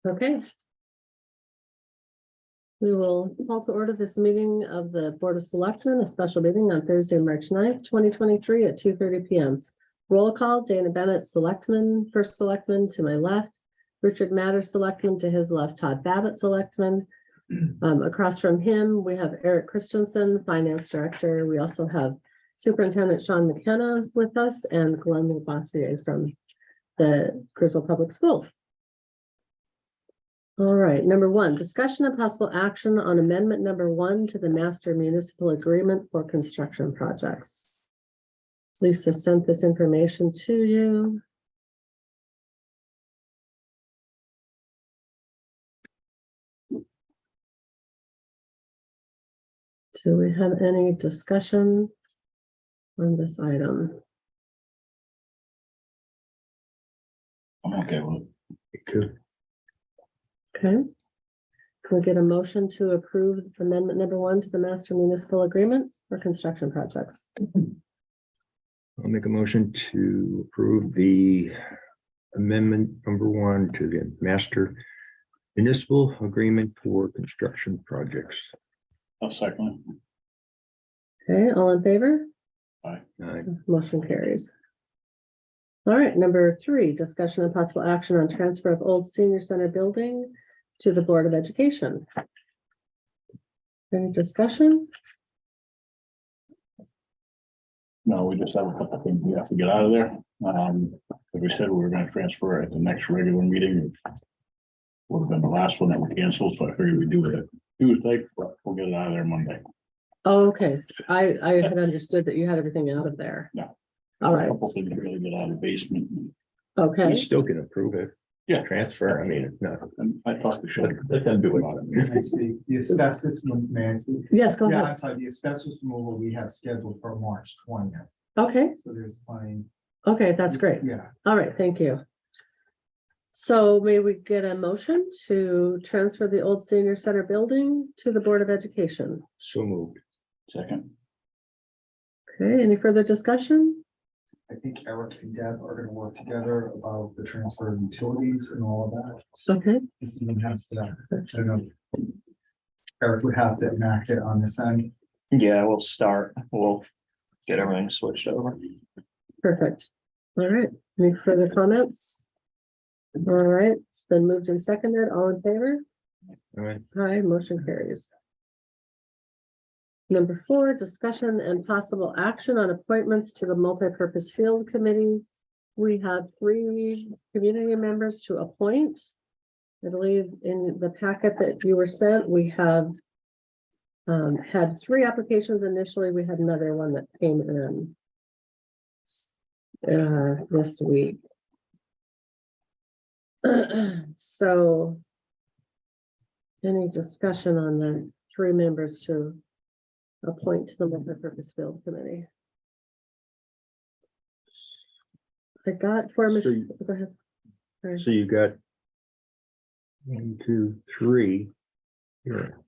Okay. We will call to order this meeting of the Board of Selectmen, a special meeting on Thursday, March 9th, 2023 at 2:30 p.m. Roll call, Dana Bennett, Selectman, first Selectman to my left, Richard Matter, Selectman to his left, Todd Babbitt, Selectman. Across from him, we have Eric Christensen, Finance Director. We also have Superintendent Sean McKenna with us and Glenn Labossiere from the Crusoe Public Schools. All right, number one, discussion of possible action on amendment number 1 to the master municipal agreement for construction projects. Lisa sent this information to you. Do we have any discussion on this item? I'm okay with it. Okay. Can we get a motion to approve amendment number 1 to the master municipal agreement for construction projects? I'll make a motion to approve the amendment number 1 to the master municipal agreement for construction projects. I'll second Okay, all in favor? Aye. Aye. Motion carries. All right, number 3, discussion and possible action on transfer of old senior center building to the Board of Education. Any discussion? No, we just have a couple things we have to get out of there. Like we said, we were gonna transfer it at the next regular meeting. Would have been the last one that we canceled, so I figured we'd do it Tuesday, but we'll get it out of there Monday. Oh, okay. I had understood that you had everything out of there. No. All right. A couple things really get out of the basement. Okay. We still can approve it. Yeah. Transfer, I mean, it's not. And I thought we should. Let them do it. Can I speak? The asbestos, may I speak? Yes, go Yeah, ahead. I'm sorry, the asbestos removal we have scheduled for March 20th, Okay, so there's plenty. okay, that's great. Yeah, All right, thank you. So may we get a motion to transfer the old senior center building to the Board of Education? So moved. Second. Okay, any further discussion? I think Eric and Deb are gonna work together about the transfer of utilities and all of that. So Okay, this even has to, I don't know. Eric would have to enact it on this end. Yeah, we'll start. We'll get everything switched over. perfect. All right, any further comments? All right, it's been moved and seconded. All in favor? All right. Aye, motion carries. Number 4, discussion and possible action on appointments to the multipurpose field committee. We have 3 community members to appoint. I believe in the packet that you were sent, we have had 3 applications initially. We had another one that came in this week. So any discussion on the 3 members to appoint to the multipurpose field committee? I got for So Go you- ahead. Sorry. So you got 1, 2, 3 here.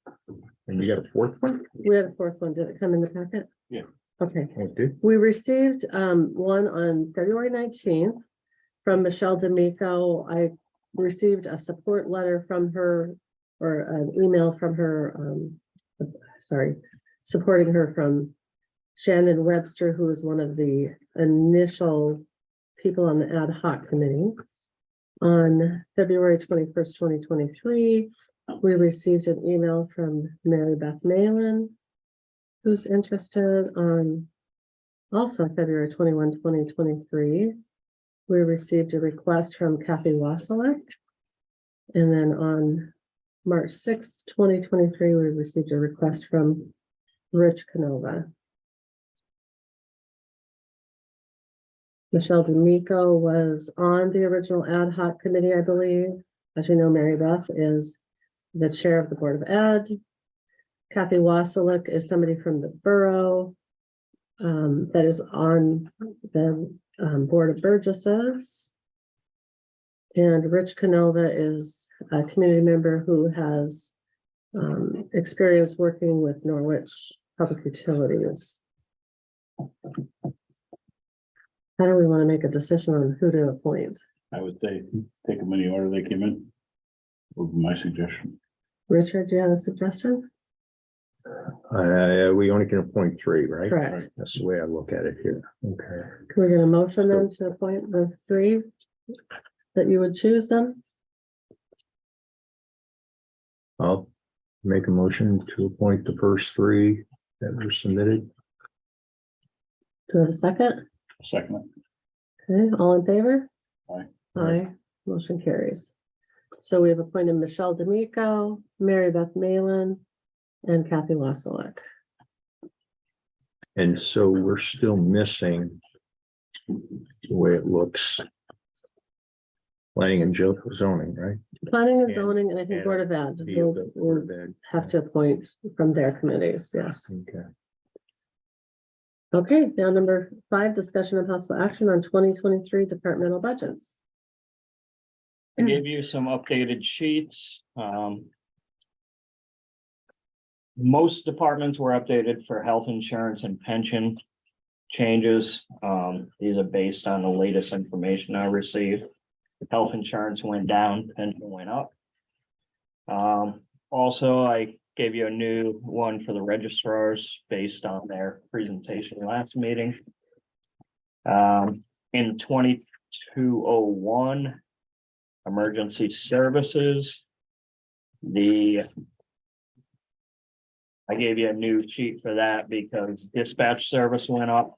And you got a 4th one? We had a 4th one. Did it come in the packet? Yeah. Okay. Oh, it did? We received one on February 19th from Michelle D'Amico. I received a support letter from her, or an email from her, supporting her from Shannon Webster, who was one of the initial people on the ad hoc committee. On February 21st, 2023, we received an email from Mary Beth Malin, who's interested. On also February 21, 2023, we received a request from Kathy Wasilek. And then on March 6th, 2023, we received a request from Rich Canova. Michelle D'Amico was on the original ad hoc committee, I believe. As you know, Mary Beth is the chair of the Board of Ed. Kathy Wasilek is somebody from the borough that is on the Board of Burgesses. And Rich Canova is a community member who has experience working with Norwich Public Utilities. How do we want to make a decision on who to appoint? I would say, take them any order they came in. Would be my suggestion. Richard, do you have a suggestion? We only can appoint 3, right? Correct. That's the way I look at it here. Okay. Can we get a motion then to appoint the 3 that you would choose then? I'll make a motion to appoint the first 3 that were submitted. Do we have a second? Second, Okay, all in favor? Aye. Aye, motion carries. So we have appointed Michelle D'Amico, Mary Beth Malin, and Kathy Wasilek. And so we're still missing the way it looks. Planning and zoning, right? Planning and And- zoning, and I think and Board of Ed, The we'll Board of Ed. have to appoint from their committees, yes. Okay. Okay, now number 5, discussion and possible action on 2023 departmental budgets. I gave you some updated sheets. Most departments were updated for health insurance and pension changes. These are based on the latest information I received. Health insurance went down, pension went up. Also, I gave you a new one for the registrars based on their presentation last meeting. In 2201, emergency services. I gave you a new sheet for that because dispatch service went up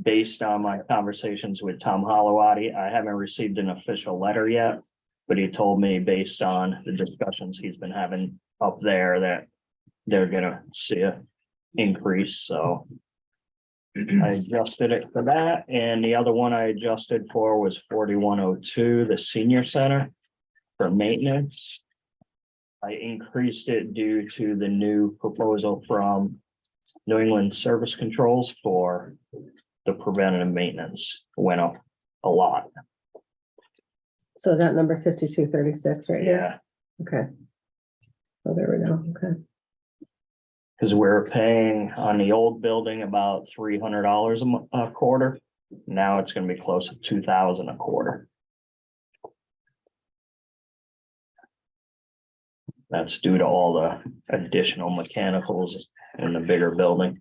based on my conversations with Tom Holowati. I haven't received an official letter yet, but he told me based on the discussions he's been having up there that they're gonna see an increase, so I adjusted it for that, and the other one I adjusted for was 4102, the senior center for maintenance. I increased it due to the new proposal from New England Service Controls for the preventative maintenance went up a lot. So is that number 5236 right here? Yeah, Okay. Oh, there we go, okay. because we were paying on the old building about $300 a quarter. Now it's gonna be close to 2,000 a quarter. That's due to all the additional mechanicals in the bigger building.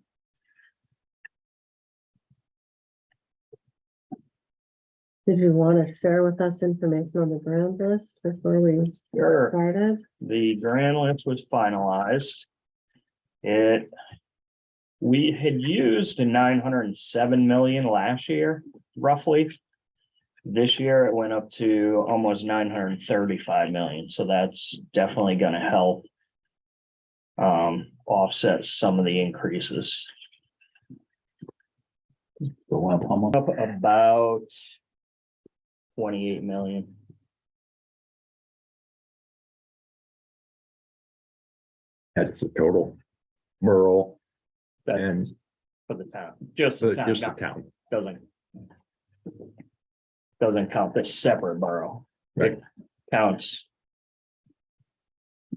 Did you want to share with us information on the grand list before we get Sure. started? The grand list was finalized. We had used 907 million last year, roughly. This year it went up to almost 935 million, so that's definitely gonna help. Offset some of the increases. So one up, how much? Up about 28 million. That's the total. Rural That's and for the town, just the town, just the not- town. doesn't count the separate borough. Right. It counts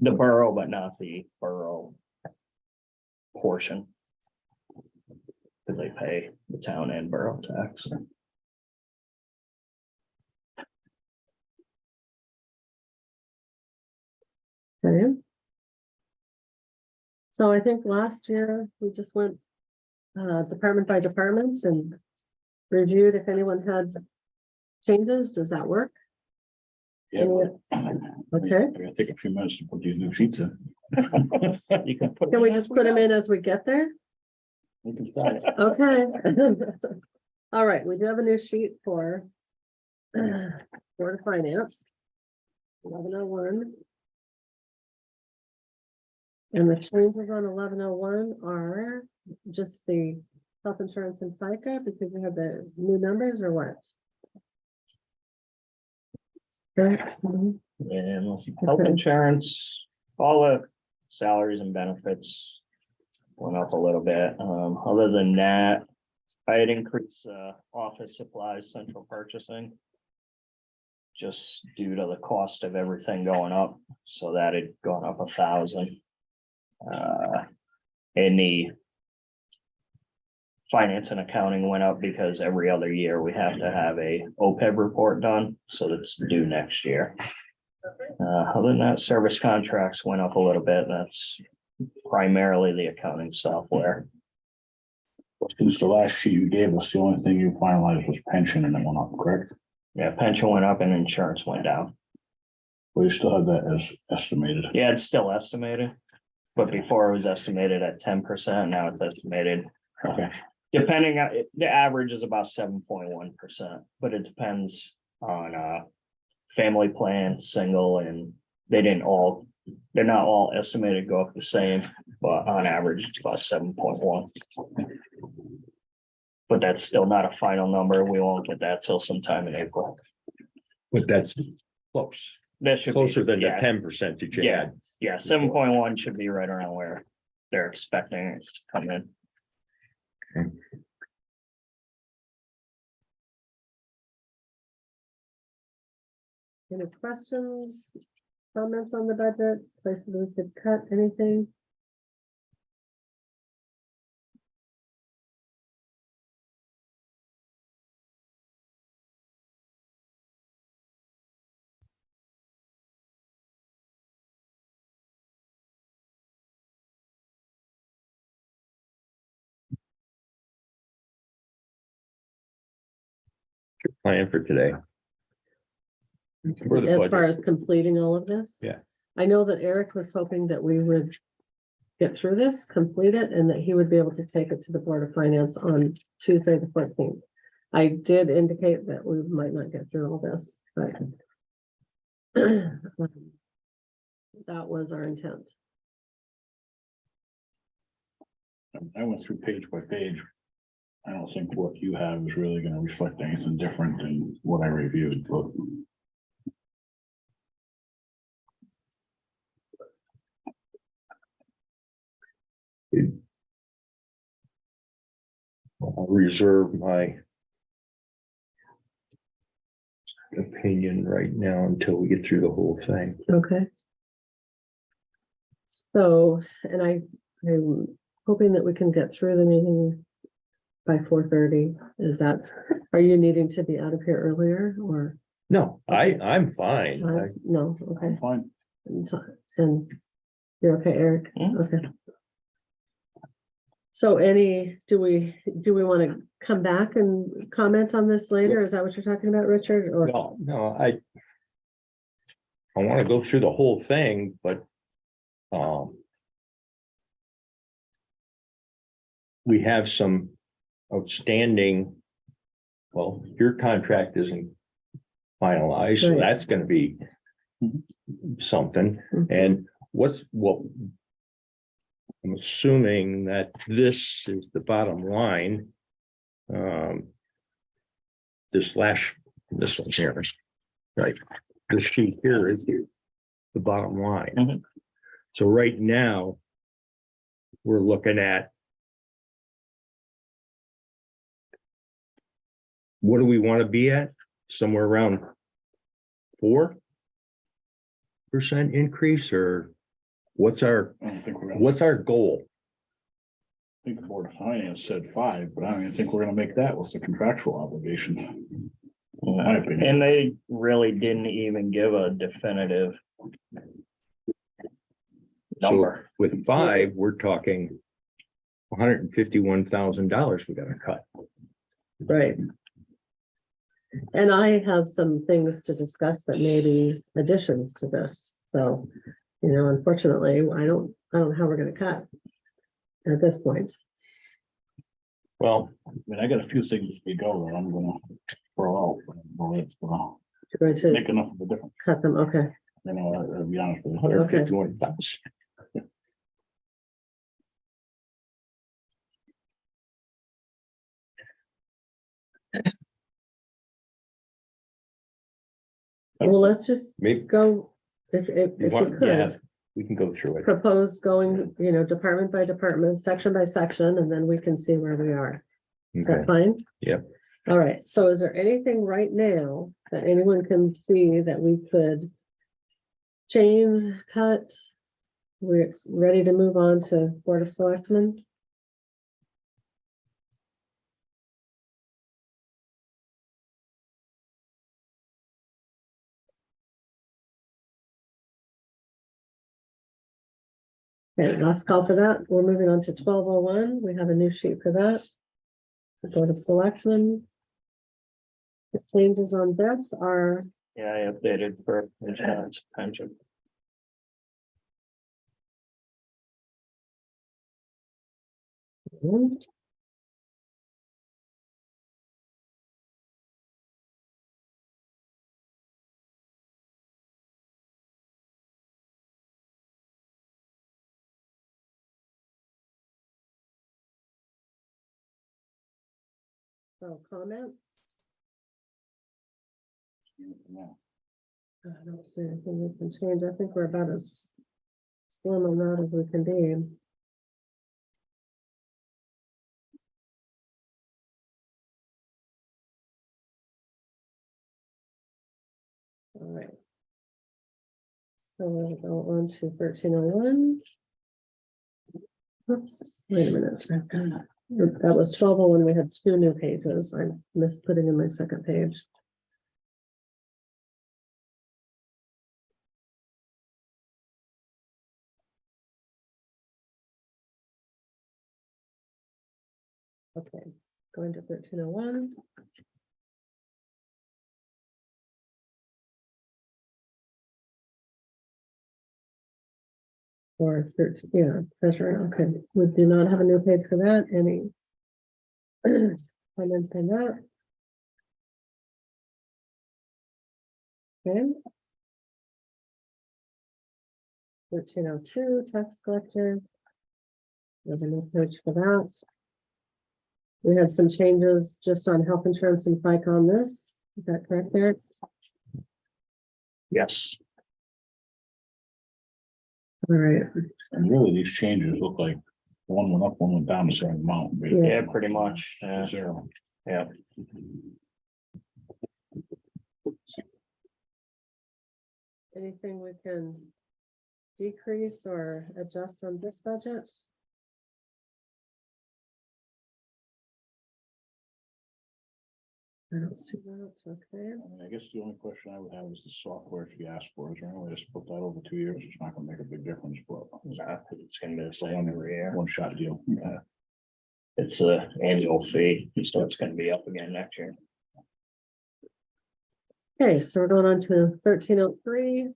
the borough, but not the borough portion. Because they pay the town and borough tax. Okay. So I think last year we just went department by department and reviewed if anyone had changes. Does that work? Yeah. Okay. I'm gonna take a few minutes to put these new sheets in. You can put. Can we just put them in as we get there? We can start. Okay. All right, we do have a new sheet for Board of Finance. 1101. And the changes on 1101 are just the health insurance and FICA because we have the new numbers or what? Okay. Mhm. And health Okay. insurance, all the salaries and benefits went up a little bit. Other than that, I had increased office supplies, central purchasing. Just due to the cost of everything going up, so that had gone up 1,000. And the finance and accounting went up because every other year we have to have a OPEB report done, so that's due next year. Other than that, service contracts went up a little bit. That's primarily the accounting software. Since the last sheet you gave us, the only thing you finalized was pension and it went up, correct? Yeah, pension went up and insurance went down. Well, you still have that as estimated. Yeah, it's still estimated, but before it was estimated at 10%, now it's estimated. Okay. Depending on, the average is about 7.1%, but it depends on family plan, single, and they're not all estimated to go up the same, but on average, it's about 7.1. But that's still not a final number. We won't get that till sometime in April. But that's Close. That should be, closer than the yeah, 10% that you Yeah. had. yeah, 7.1 should be right around where they're expecting it to come in. Any questions, comments on the budget, places we could cut, anything? Plan for today. For the As far budget. as completing all of this? Yeah. I know that Eric was hoping that we would get through this, complete it, and that he would be able to take it to the Board of Finance on Tuesday, the 14th. I did indicate that we might not get through all this, but that was our intent. I went through page by page. I don't think what you have is really gonna reflect anything different than what I reviewed, but. I'll reserve my opinion right now until we get through the whole thing. Okay. So, and I'm hoping that we can get through the meeting by 4:30. Is that, are you needing to be out of here earlier or? No, Okay. I'm fine. No, okay. I'm fine. And you're okay, Eric? Mhm. Okay. So do we want to come back and comment on this later? Is that what you're talking about, Richard? Or, No, I want to go through the whole thing, but we have some outstanding, well, your contract isn't finalized, so Right. that's gonna be something. Mhm. And what I'm assuming that this is the bottom line. This one here, right, this sheet here is the bottom line. Mhm. So right now, we're looking at what do we want to be at? Somewhere around 4% increase, or what's our I don't think we're gonna, what's our goal? I think the Board of Finance said 5, but I don't even think we're gonna make that with the contractual obligation. In my opinion. And they really didn't even give a definitive So number. with 5, we're talking $151,000 we gotta cut. Right. And I have some things to discuss that may be additions to this, so, unfortunately, I don't know how we're gonna cut at this point. Well, I mean, I got a few things to go that I'm gonna throw out. But it's gonna You're going to make enough of a difference, cut them, okay, I'll be honest with you. $151,000. well, let's just Maybe go, if you you want, yeah, could, we can go through it. propose going, department by department, section by section, and then we can see where we are. Is Okay. that fine? Yep. All right, so is there anything right now that anyone can see that we could change, cut? We're ready to move on to Board of Selectmen? Okay, last call for that. We're moving on to 1201. We have a new sheet for that. The Board of Selectmen. The changes on this are, Yeah, I updated for insurance pension. so comments. Yeah. I don't see anything we can change. I think we're about as slim on that as we can be. All right. So we'll go on to 1301. Oops, wait a minute. That was 1201. We had 2 new pages. I missed putting in my second page. Okay, going to 1301. Or 13, yeah, treasurer, okay. We do not have a new page for that. Any comments on that? Okay. 1302, tax collector. We have a new page for that. We had some changes just on health insurance and FICA on this. Is that correct, Eric? Yes, All right, And really, these changes look like one went up, one went down the same amount. but yeah, pretty much, Zero. yeah. anything we can decrease or adjust on this budget? I don't see that, okay. I mean, I guess the only question I would have is the software if you ask for, is there any way to split that over 2 years? It's not gonna make a big difference, but It's gonna be the same every year. one shot deal. Yeah. It's a annual fee, so it's gonna be up again next year. Okay, so we're going on to 1303.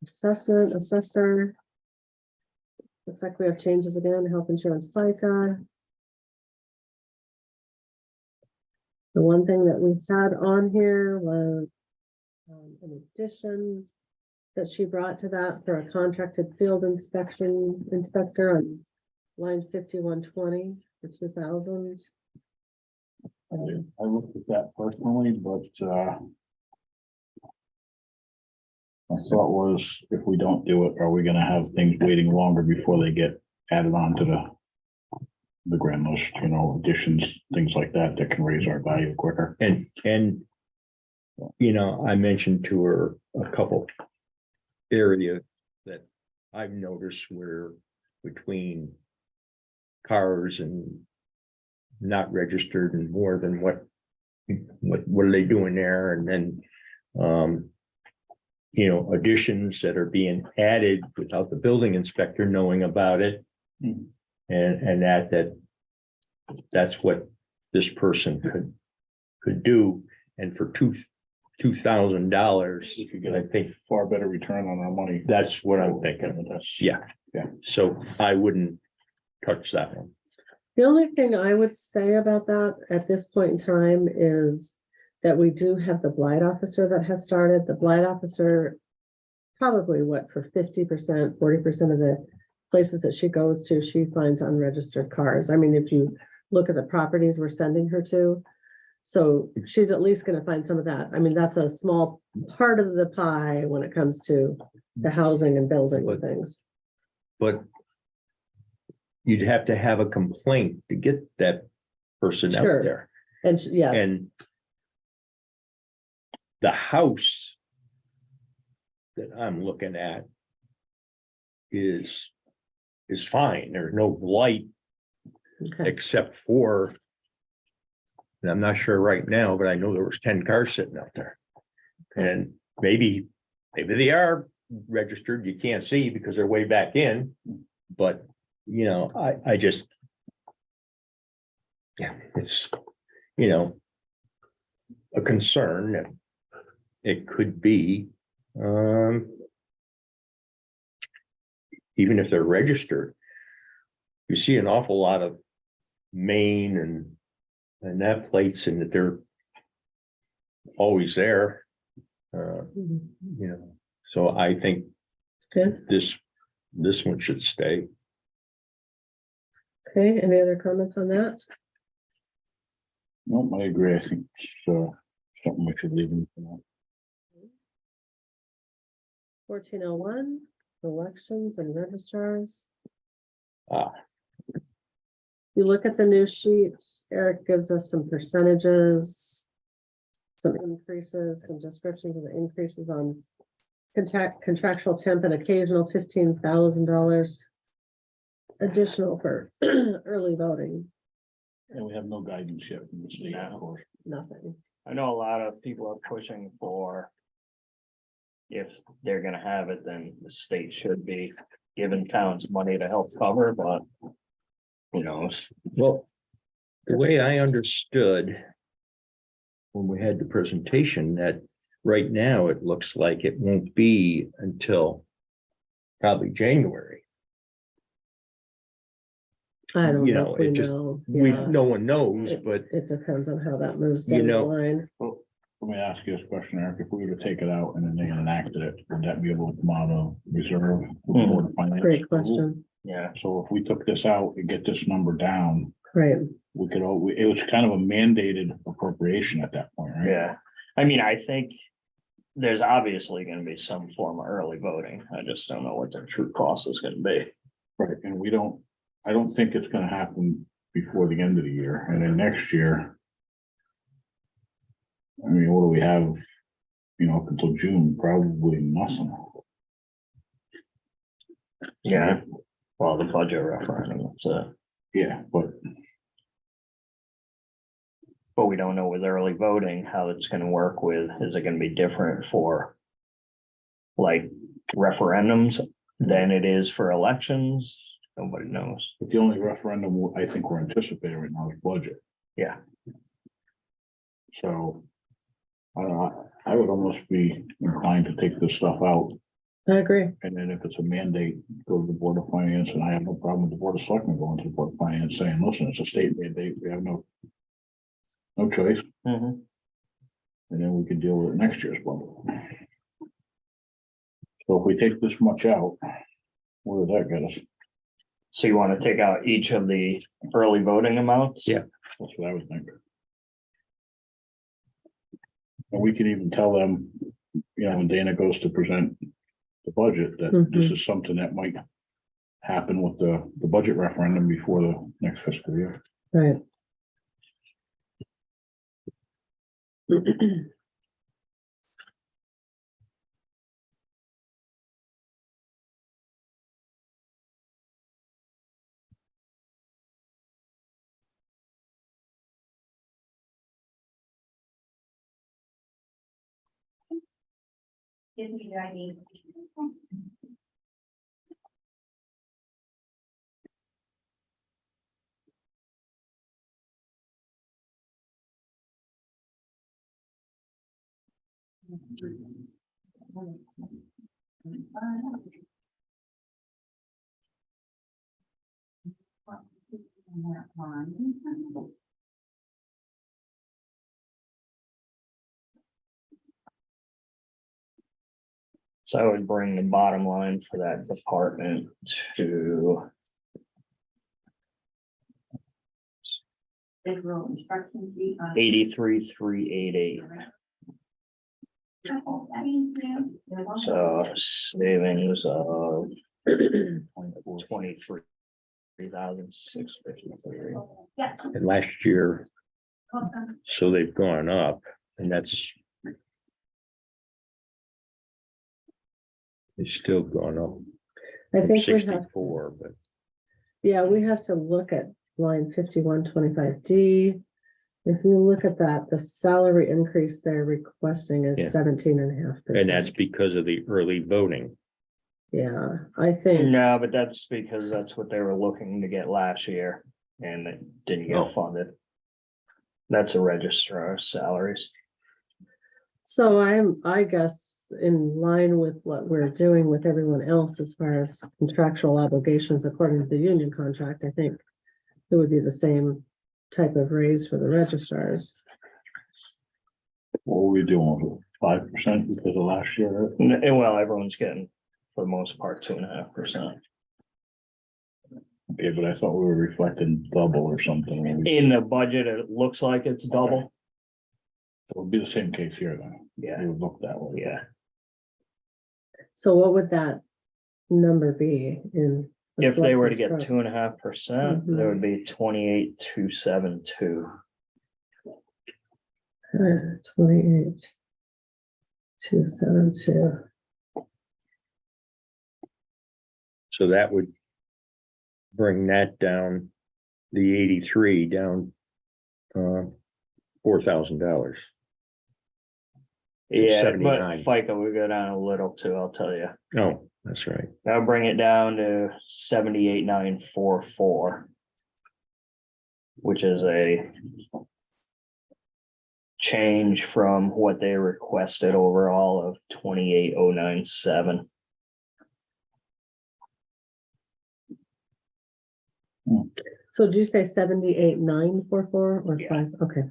Assessment, assessor. Looks like we have changes again, health insurance FICA. The one thing that we had on here was an addition that she brought to that for a contracted field inspector on line 5120 for 2,000. I looked at that personally, but my thought was, if we don't do it, are we gonna have things waiting longer before they get added on to the grand list, you know, additions, things like that, that can raise our value quicker. And, you know, I mentioned to her a couple areas that I've noticed where between cars and not registered and more than what are they doing there? And then, you know, additions that are being added without the building inspector knowing about it. And that's what this person could do. And for $2,000, We could get I a think far better return on our money. that's what I'm thinking. That's, Yeah. Yeah. So I wouldn't touch that one. The only thing I would say about that at this point in time is that we do have the blight officer that has started. The blight officer, probably for 50%, 40% of the places that she goes to, she finds unregistered cars. I mean, if you look at the properties we're sending her to, so she's at least going to find some of that. I mean, that's a small part of the pie when it comes to the housing and building and things. But you'd have to have a complaint to get that person out Sure. there. And yes, And the house that I'm looking at is fine. There's no blight okay, except for, and I'm not sure right now, but I know there was 10 cars sitting out there. And maybe they are registered. You can't see because they're way back in, but you know, I just, yeah, it's, you know, a concern that it could be, even if they're registered, you see an awful lot of Maine and that plates, and that they're always there, Mhm. you know, so I think Good. this one should stay. Okay, any other comments on that? no, I agree. I think it's something we should leave in for now. 1401, elections and registrars. You look at the new sheet, Eric gives us some percentages, some increases, some descriptions of the increases on contractual temp and occasional $15,000 additional for early voting, And we have no guidance yet from the state, of course. nothing. I know a lot of people are pushing for. If they're gonna have it, then the state should be giving towns money to help cover, but. Who knows? Well, the way I understood when we had the presentation, that right now it looks like it won't be until probably January. I don't You know know, if we it just, know. we, Yeah, no one knows, but it depends on how that moves You down the know, line. Well, let me ask you this question, Eric. If we were to take it out and then they enacted it, would that be able to come out of reserve? Board of Finance? Great question. Yeah, So if we took this out and get this number down, Right, we could, it was kind of a mandated appropriation at that point, right? yeah. I mean, I think. There's obviously gonna be some form of early voting. I just don't know what the true cost is gonna be. Right, and I don't think it's gonna happen before the end of the year, and then next year. I mean, what do we have, you know, up until June? Probably nothing. Yeah. Well, the budget referendum, so, Yeah, but but we don't know with early voting, how it's gonna work with, is it gonna be different for? Like referendums than it is for elections? Nobody knows. the only referendum I think we're anticipating right now is budget. Yeah. So. I don't know, I would almost be inclined to take this stuff out, I agree. and then if it's a mandate, go to the Board of Finance, and I have no problem with the Board of Selectmen going to the Board of Finance saying, listen, it's a state mandate, we have no. no choice, Mhm. and then we could deal with it next year's budget. So if we take this much out, where does that get us? So you want to take out each of the early voting amounts? Yeah. That's what I was thinking. And we can even tell them, you know, when Dana goes to present the budget, that this is something that might happen with the budget referendum before the next fiscal year. Right. Gives me your ID. So I would bring the bottom line for that department to Federal instruction fee on. 83,388. So savings of 23,653. Yeah. And last year, Welcome. so they've gone up, and that's. It's still gone up. I from think we have, 64, but yeah, we have to look at line 5125D. If you look at that, the salary increase they're requesting Yeah. is 17.5%. and that's because of the early voting. Yeah, I think, No, but that's because that's what they were looking to get last year and it didn't Oh. get funded. That's a registrar's salaries. so I guess in line with what we're doing with everyone else as far as contractual obligations according to the union contract, I think it would be the same type of raise for the registrars. What were we doing, 5% because of last year? And well, everyone's getting, for the most part, 2.5%. Okay, but I thought we were reflecting double or something. In the budget, it looks like it's double. It would be the same case here then. Yeah, It would look that way. yeah. So what would that number be in? the If they were to selectmen's get pro- 2.5%, there would be 28,272. 28,272. So that would bring that down, the 83 down $4,000. Yeah, but 79. FICA would go down a little too, I'll tell you. Oh, that's right. That'll bring it down to 78,944. Which is a change from what they requested overall of 28,097. So did you say 78,944 or Yeah. 5? Okay.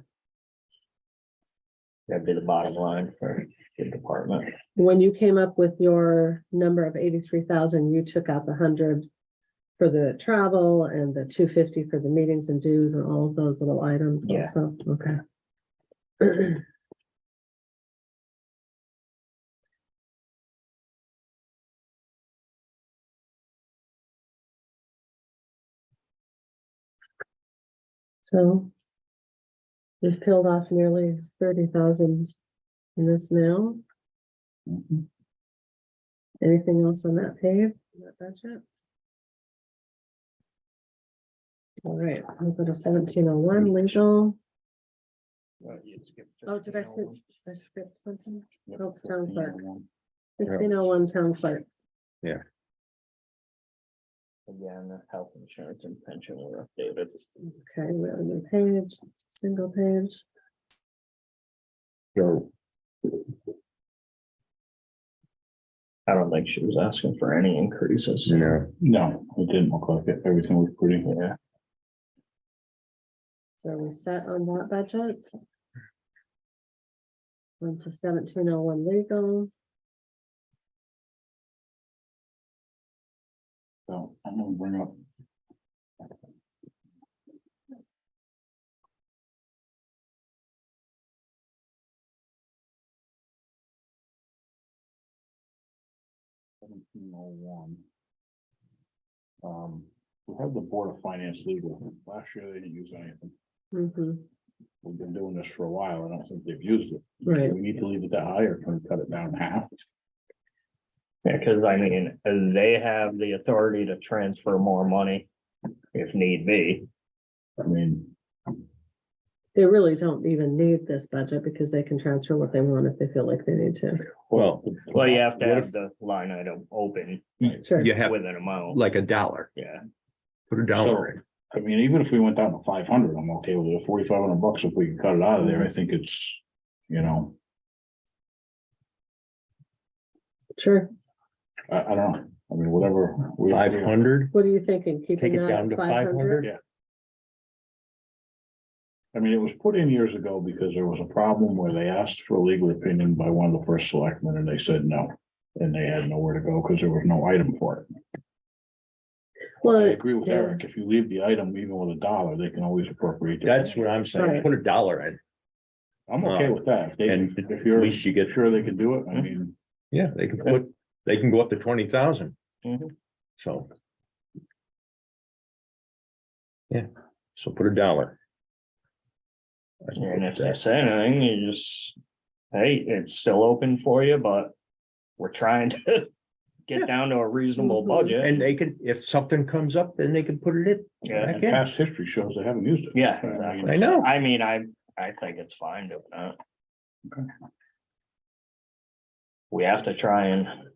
That'd be the bottom line for the department. When you came up with your number of 83,000, you took out the 100 for the travel and the 250 for the meetings and dues and all of those little items Yeah. also, okay. So we've peeled off nearly 30,000 in this now. Mhm. Anything else on that page, that budget? All right, we'll go to 1701 legal. Oh, did I skip something? Oh, town clerk. 1501 town clerk. Again, the health insurance and pension were updated. Okay, we have a new page, single page. So I don't think she was asking for any increases. no, No, it didn't look like it. Everything was pretty. Yeah, So are we set on that budget? Went to 1701 legal. So I'm gonna bring up. $17.01. We have the Board of Finance legal. Last year they didn't use anything. Mhm, We've been doing this for a while. I don't think they've used it. Do right, we need to leave it that high or can we cut it down in half? Yeah, cause I mean, they have the authority to transfer more money if need be. I mean, they really don't even need this budget because they can transfer what they want if they feel like they need to. Well, Well, you have to What have if- the line item open Sure. you have with an amount, like $1, yeah. put $1 in. I mean, even if we went down to 500, I'm okay with it. 4,500 bucks, if we can cut it out of there, I think it's, you know, Sure, I don't know. I mean, whatever. 500, what are you thinking? take Keeping it that down at to 500? 500? Yeah. I mean, it was put in years ago because there was a problem where they asked for a legal opinion by one of the first selectmen and they said no. And they had nowhere to go because there was no item for it. I Well, agree with yeah. Eric. If you leave the item even with $1, they can always appropriate. it. That's what I'm saying, Right. put $1 in. I'm okay with that. If they, And if at you're least you get, sure they can do it, I mean, yeah, they can go up to 20,000. Mhm. So. Yeah, so put $1. And if they say anything, you just, hey, it's still open for you, but we're trying to Yeah. get down to a reasonable Mhm. budget. And they can, if something comes up, then they can put it in. Yeah. and Okay. past history shows they haven't used it. Yeah, I mean, exactly. I know. I mean, I think it's fine doing that. Okay. We have to try and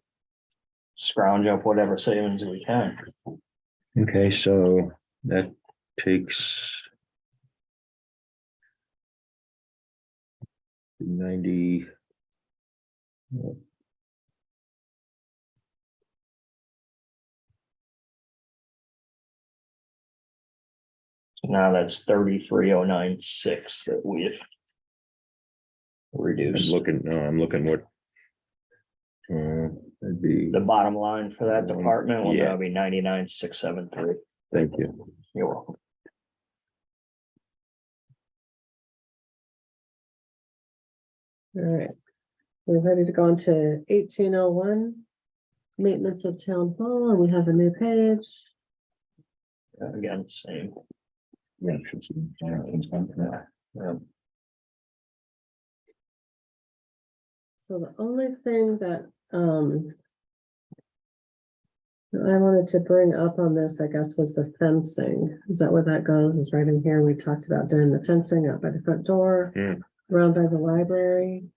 scrounge up whatever savings we can. Okay, so that takes 90. Now that's 33,096 that we've I'm reduced. looking, no, I'm looking what. That'd be, The bottom line for that department will Yeah. now be 99,673. thank you. You're welcome. All right. We're ready to go on to 1801. Maintenance of town hall, and we have a new page. Again, same. Yeah, it should be, yeah. Yeah. So the only thing that, I wanted to bring up on this, I guess, was the fencing. Is that where that goes? Is right in here. We talked about doing the fencing out by the front door, Hmm. around by the library.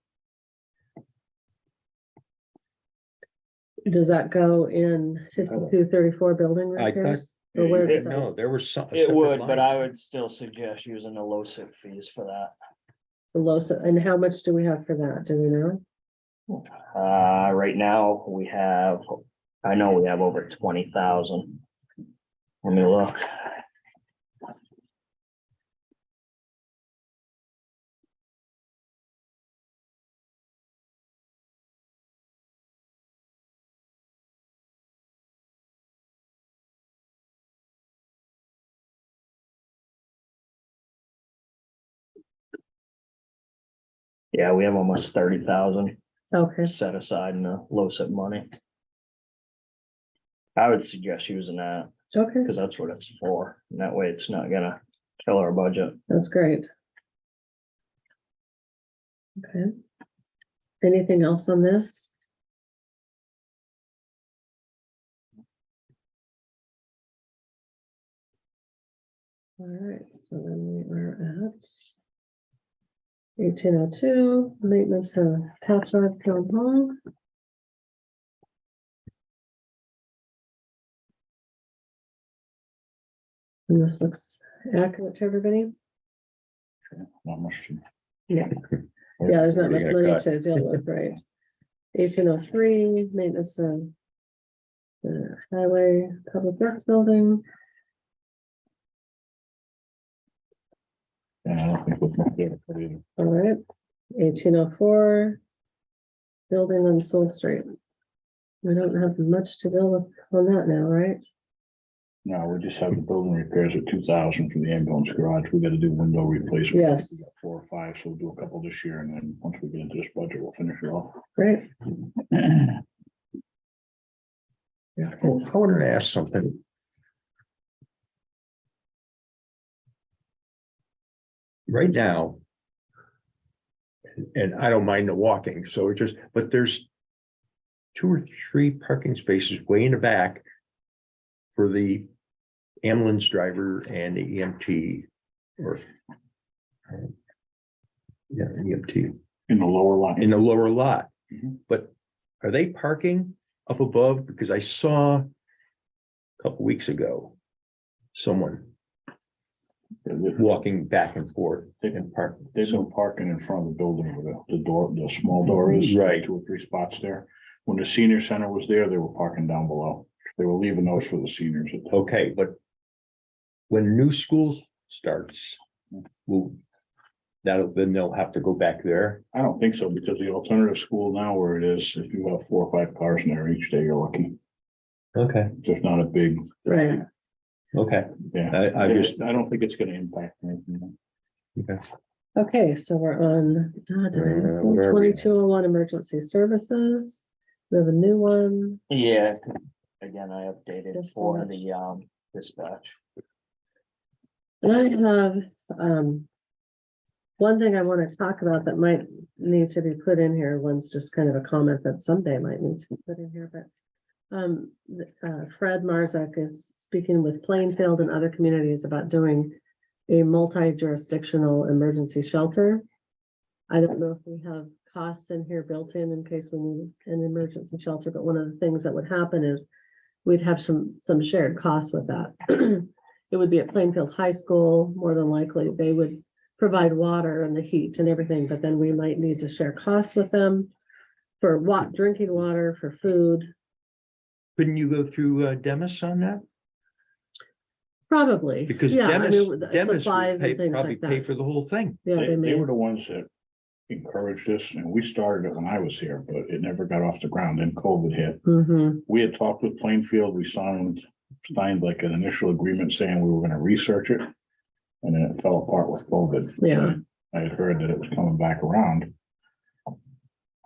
Does that go in 5234 building I thought- repairs? Or where does that? No, there was some. It would, but I would still suggest using the low SIP fees for that. The LoSiP, and how much do we have for that? Do we know? Right now, we have, I know we have over 20,000. Let me look. Yeah, we have almost 30,000 Okay, set aside in the low SIP money. I would suggest using that, okay, because that's what it's for, and that way it's not gonna kill our budget. that's great. Okay. Anything else on this? All right, so then we are at 1802, maintenance of Patchogue Town Hall. And this looks accurate to everybody. Not much to. Yeah. Yeah, there's not What are much you gonna money cut? to deal with, right? 1803, maintenance of the highway public works building. And I don't think we'll be able to put either. All right, 1804. Building on Soul Street. We don't have much to deal with on that now, right? No, we just have the building repairs at 2,000 for the ambulance garage. We gotta do window replacement. Yes. We got 4 or 5, so we'll do a couple this year, and then once we get into this budget, we'll finish it off. Great. Yeah, I wanted to ask something. Right now. And I don't mind the walking, so it just, but there's 2 or 3 parking spaces way in the back for the ambulance driver and the EMT or yeah, EMT In the lower line. in the lower lot. Mhm. But are they parking up above? Because I saw a couple weeks ago, someone walking back and forth and parking. There's no parking in front of the building where the door, the small door is. Right. 2 or 3 spots there. When the senior center was there, they were parking down below. They were leaving those for the seniors. Okay, but when new school starts, will then they'll have to go back there? I don't think so, because the alternative school now where it is, if you have 4 or 5 cars in there each day, you're lucky. Okay, There's not a big, Right. okay. yeah. I just, I don't think it's gonna impact anything. okay. Okay, so we're on where are we? 2201 emergency services. We have a new one. Yeah, again, I updated for Dispatch. the dispatch. And I have one thing I want to talk about that might need to be put in here. One's just kind of a comment that someday might need to be put in here, but Fred Marzak is speaking with Plainfield and other communities about doing a multi-jurisdictional emergency shelter. I don't know if we have costs in here built in case we need an emergency shelter, but one of the things that would happen is we'd have some shared costs with that. It would be at Plainfield High School, more than likely. They would provide water and the heat and everything, but then we might need to share costs with them for drinking water, for food. Couldn't you go through Demis on that? Probably. Because Yeah, I Demis, mean, Demis supplies would and things probably like pay that. for the whole thing. Yeah, They may. were the ones that encouraged this, and we started it when I was here, but it never got off the ground. Then COVID hit. Mhm. We had talked with Plainfield, we signed like an initial agreement saying we were gonna research it. And then it fell apart with COVID. Yeah. I had heard that it was coming back around.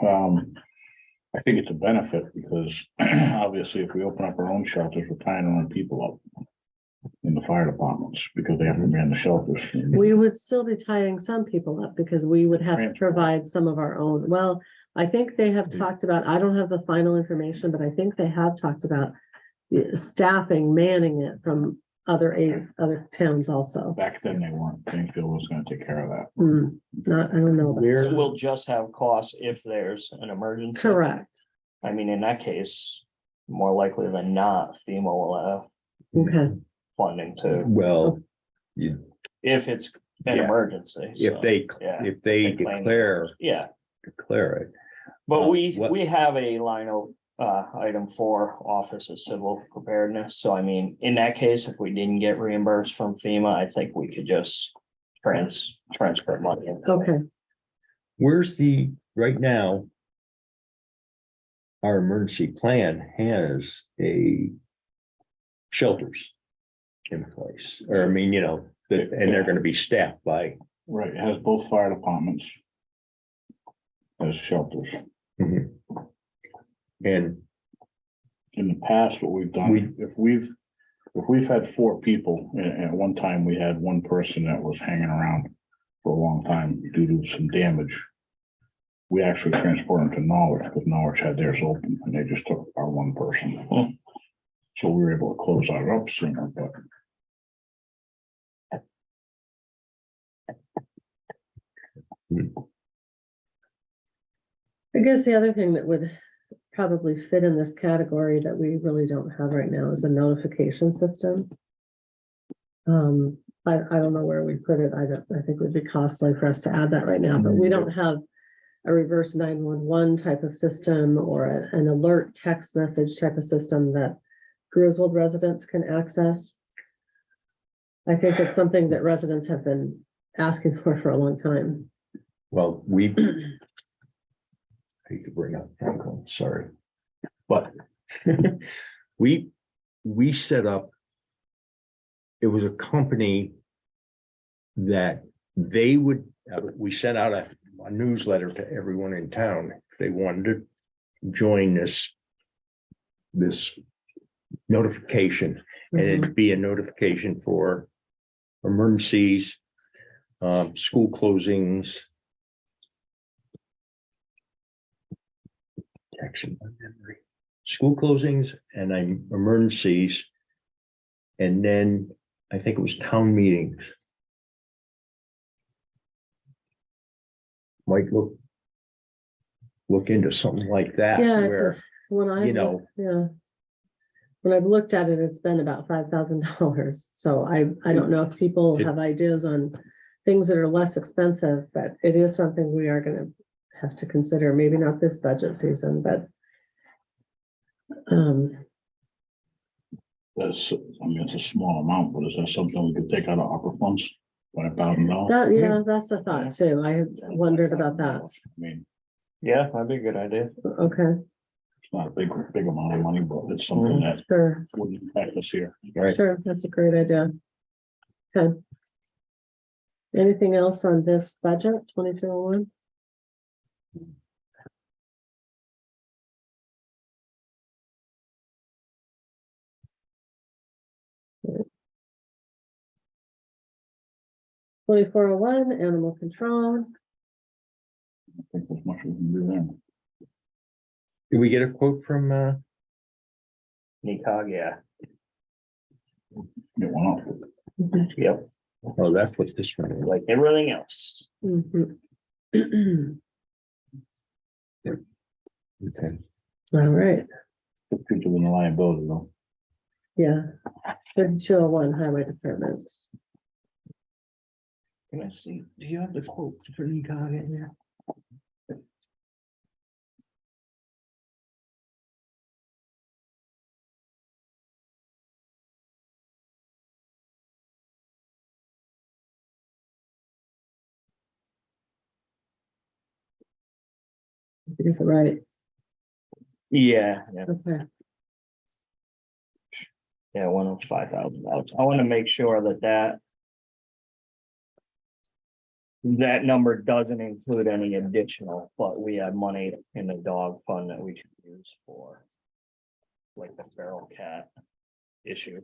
I think it's a benefit because obviously if we open up our own shelters, we're tying our own people up in the fire departments because they have to man the shelters. We would still be tying some people up because we would have to Transport. provide some of our own. Well, I think they have talked about, I don't have the final information, but I think they have talked about staffing, manning it from other towns also. Back then they weren't, Plainfield was gonna take care of that. Not, I don't know. about Where- that. We'll just have costs if there's an emergency. Correct. I mean, in that case, more likely than not, FEMA will have Okay. funding to, Well, you, if it's an Yeah. emergency. if so, they, yeah, if they they claim it. declare Yeah, it. but we what- have a line of item for Office of Civil Preparedness. So I mean, in that case, if we didn't get reimbursed from FEMA, I think we could just transfer money. into it. Okay. Where's right now? Our emergency plan has shelters in place, or I mean, and they're gonna be staffed by. Right, it has both fire departments as shelters. And In the past, what we've done, if we've had 4 people, and at one time we had one person that was hanging around for a long time due to some damage. We actually transported them to Norwich because Norwich had theirs open and they just took our one person. So we were able to close that up sooner, but I guess the other thing that would probably fit in this category that we really don't have right now is a notification system. I don't know where we put it. I think it would be costly for us to add that right now, but we don't have a reverse 911 type of system or an alert text message type of system that Griswold residents can access. I think it's something that residents have been asking for a long time. Well, we hate to bring up Franklin, sorry. But we set up, it was a company that they would, we sent out a newsletter to everyone in town if they wanted to join this notification, and it'd be a notification for emergencies, school closings. Actually, my memory. School closings and emergencies. And then I think it was town meetings. Might look into something like that. Yeah, it's where, when I, you know, yeah. When I've looked at it, it's been about $5,000. So I don't know if people have ideas on things that are less expensive, but it is something we are gonna have to consider, maybe not this budget season, but That's, I mean, it's a small amount, but is that something we could take out of opera funds? $5,000? that, yeah, that's a thought too. I had wondered about that. I mean, Yeah, that'd be a good idea. Okay, it's not a big amount of money, but it's something that sure, wouldn't impact us here. right? sure, that's a great idea. Okay. Anything else on this budget, 2201? $2401, animal control. I think there's much we can do there. Did we get a quote from, NECOG, yeah, Get one up. yep, oh, that's what this one is. like everything else. Mhm. Okay. All right, Future than the liability though. yeah. 3201 highway department. Can I see, do you have the quote for NECOG in here? Right, Yeah, yeah, okay, yeah, one of $5,000. I want to make sure that number doesn't include any additional, but we have money in the dog fund that we can use for like the feral cat issue.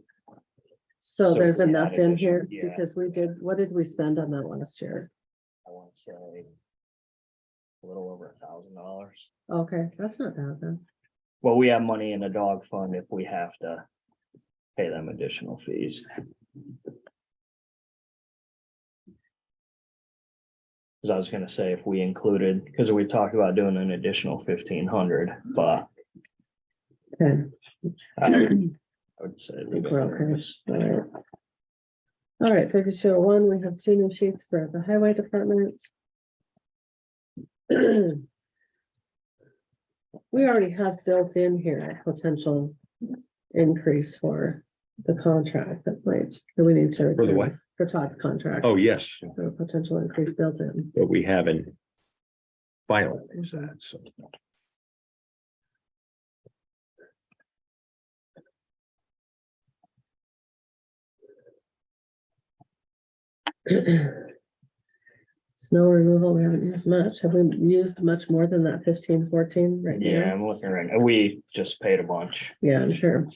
so So there's we had enough in additional- here, yeah. because what did we spend on that last year? I want to say a little over $1,000. Okay, that's not bad then. Well, we have money in the dog fund if we have to pay them additional fees. Cause I was gonna say if we included, because we talked about doing an additional 1,500, but Okay, I would say. leave it we're under okay. this. All right. All right, 3201, we have 2 new sheets for the highway department. We already have built in here a potential increase for the contract that might, that we need to. For the what? For Todd's contract. Oh, yes, A potential increase built in. but we haven't finalized that, so. Snow removal, we haven't used much. Have we used much more than that 1514 right now? Yeah, I'm looking right now. We just paid a bunch. Yeah, I'm sure.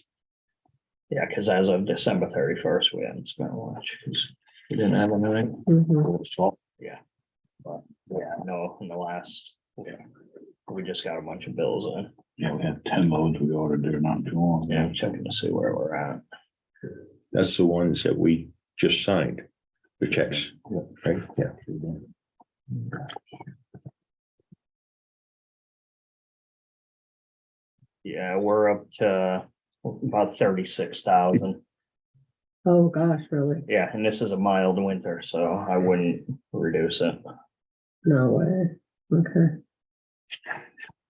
Yeah, because as of December 31st, we haven't spent much because we didn't have anything. Mhm. So, But yeah, no, in the last, we just got a bunch of bills in. yeah, we had 10 loads we ordered there not too long. Yeah, I'm checking to see where we're at. That's the ones that we just signed, the checks, right? Yeah. Yeah, we're up to about 36,000. Oh, gosh, really? Yeah, and this is a mild winter, so I wouldn't reduce it. No way. Okay.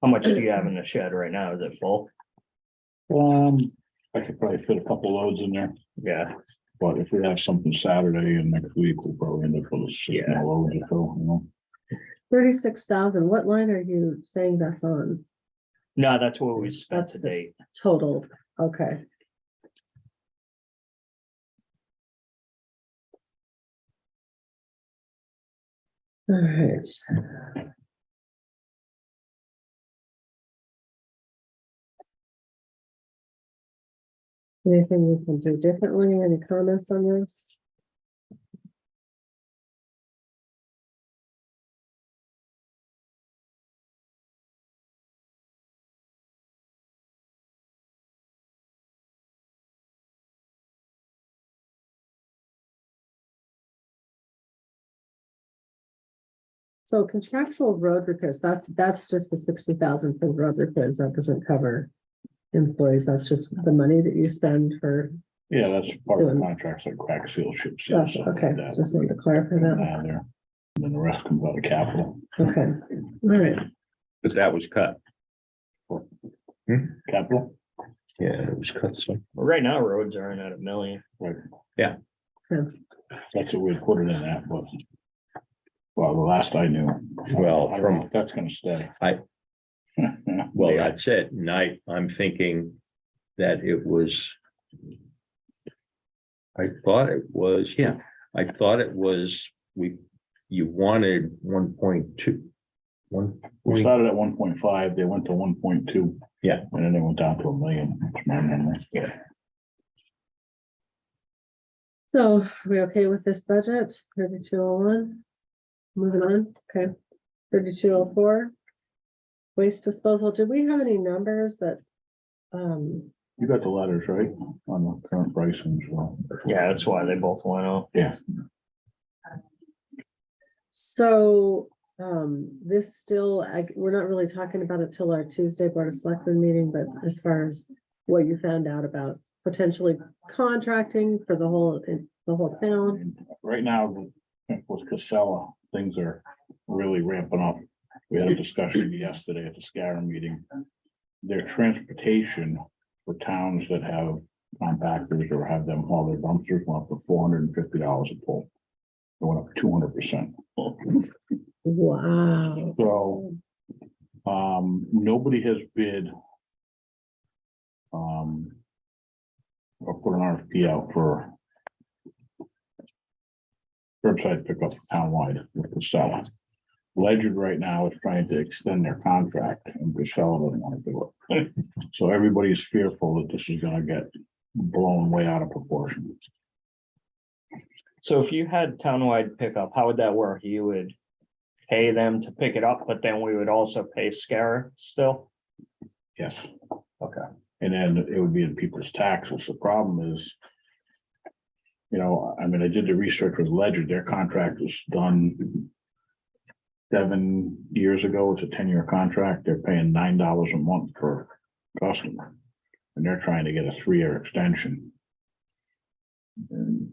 How much do you have in the shed right now? Is it full? I could probably fit a couple loads in there. Yeah, But if we have something Saturday and next week, we'll probably end up with a Yeah. small load or so, you know. 36,000, what line are you saying that's on? No, that's what we spent That's to the- date. Total, okay. All right. Anything we can do differently? Any comments on this? So contractual road repairs, that's just the 60,000 for road repairs. That doesn't cover employees. That's just the money that you spend for, Yeah, that's part of the Doing- contracts like crack seal chips. that's okay. Just wanted to clarify that. There. And then the rest comes out of capital. Okay, all right. But that was cut. Capital, Yeah, it was cut some. Well, right now, roads are in at $1 million. right? Yeah. That's what we put it in at, but. Well, the last I knew. Well, I don't know from- if that's gonna stay. I- Well, that's it. And I'm thinking that it was. I thought it was, I thought it was, you wanted 1.2. We started at 1.5, they went to 1.2. Yeah. And then they went down to $1 million. That's my memory. So are we okay with this budget? 3201? Moving on, okay. 3204. Waste disposal. Did we have any numbers that? You got the letters, right, on the current pricing as well? Yeah, that's why they both went up. Yeah, So, this still, we're not really talking about it till our Tuesday Board of Selectmen meeting, but as far as what you found out about potentially contracting for the whole town. and right now, with Casella, things are really ramping up. We had a discussion yesterday at the SCARA meeting. Their transportation for towns that have compactors or have them haul their dumpsters went up to $450 a pull. It went up 200%. Wow. So, nobody has bid. Or put an RFP out for. Curbside pickup townwide with Casella. Ledger right now is trying to extend their contract and Casella doesn't want to do it. So everybody's fearful that this is gonna get blown way out of proportion. So if you had townwide pickup, how would that work? You would pay them to pick it up, but then we would also pay Scara still? Yes. Okay. And then it would be in people's taxes. The problem is. You know, I mean, I did the research with Ledger, their contract was done. 7 years ago, it's a 10-year contract, they're paying $9 a month per customer. And they're trying to get a 3-year extension. And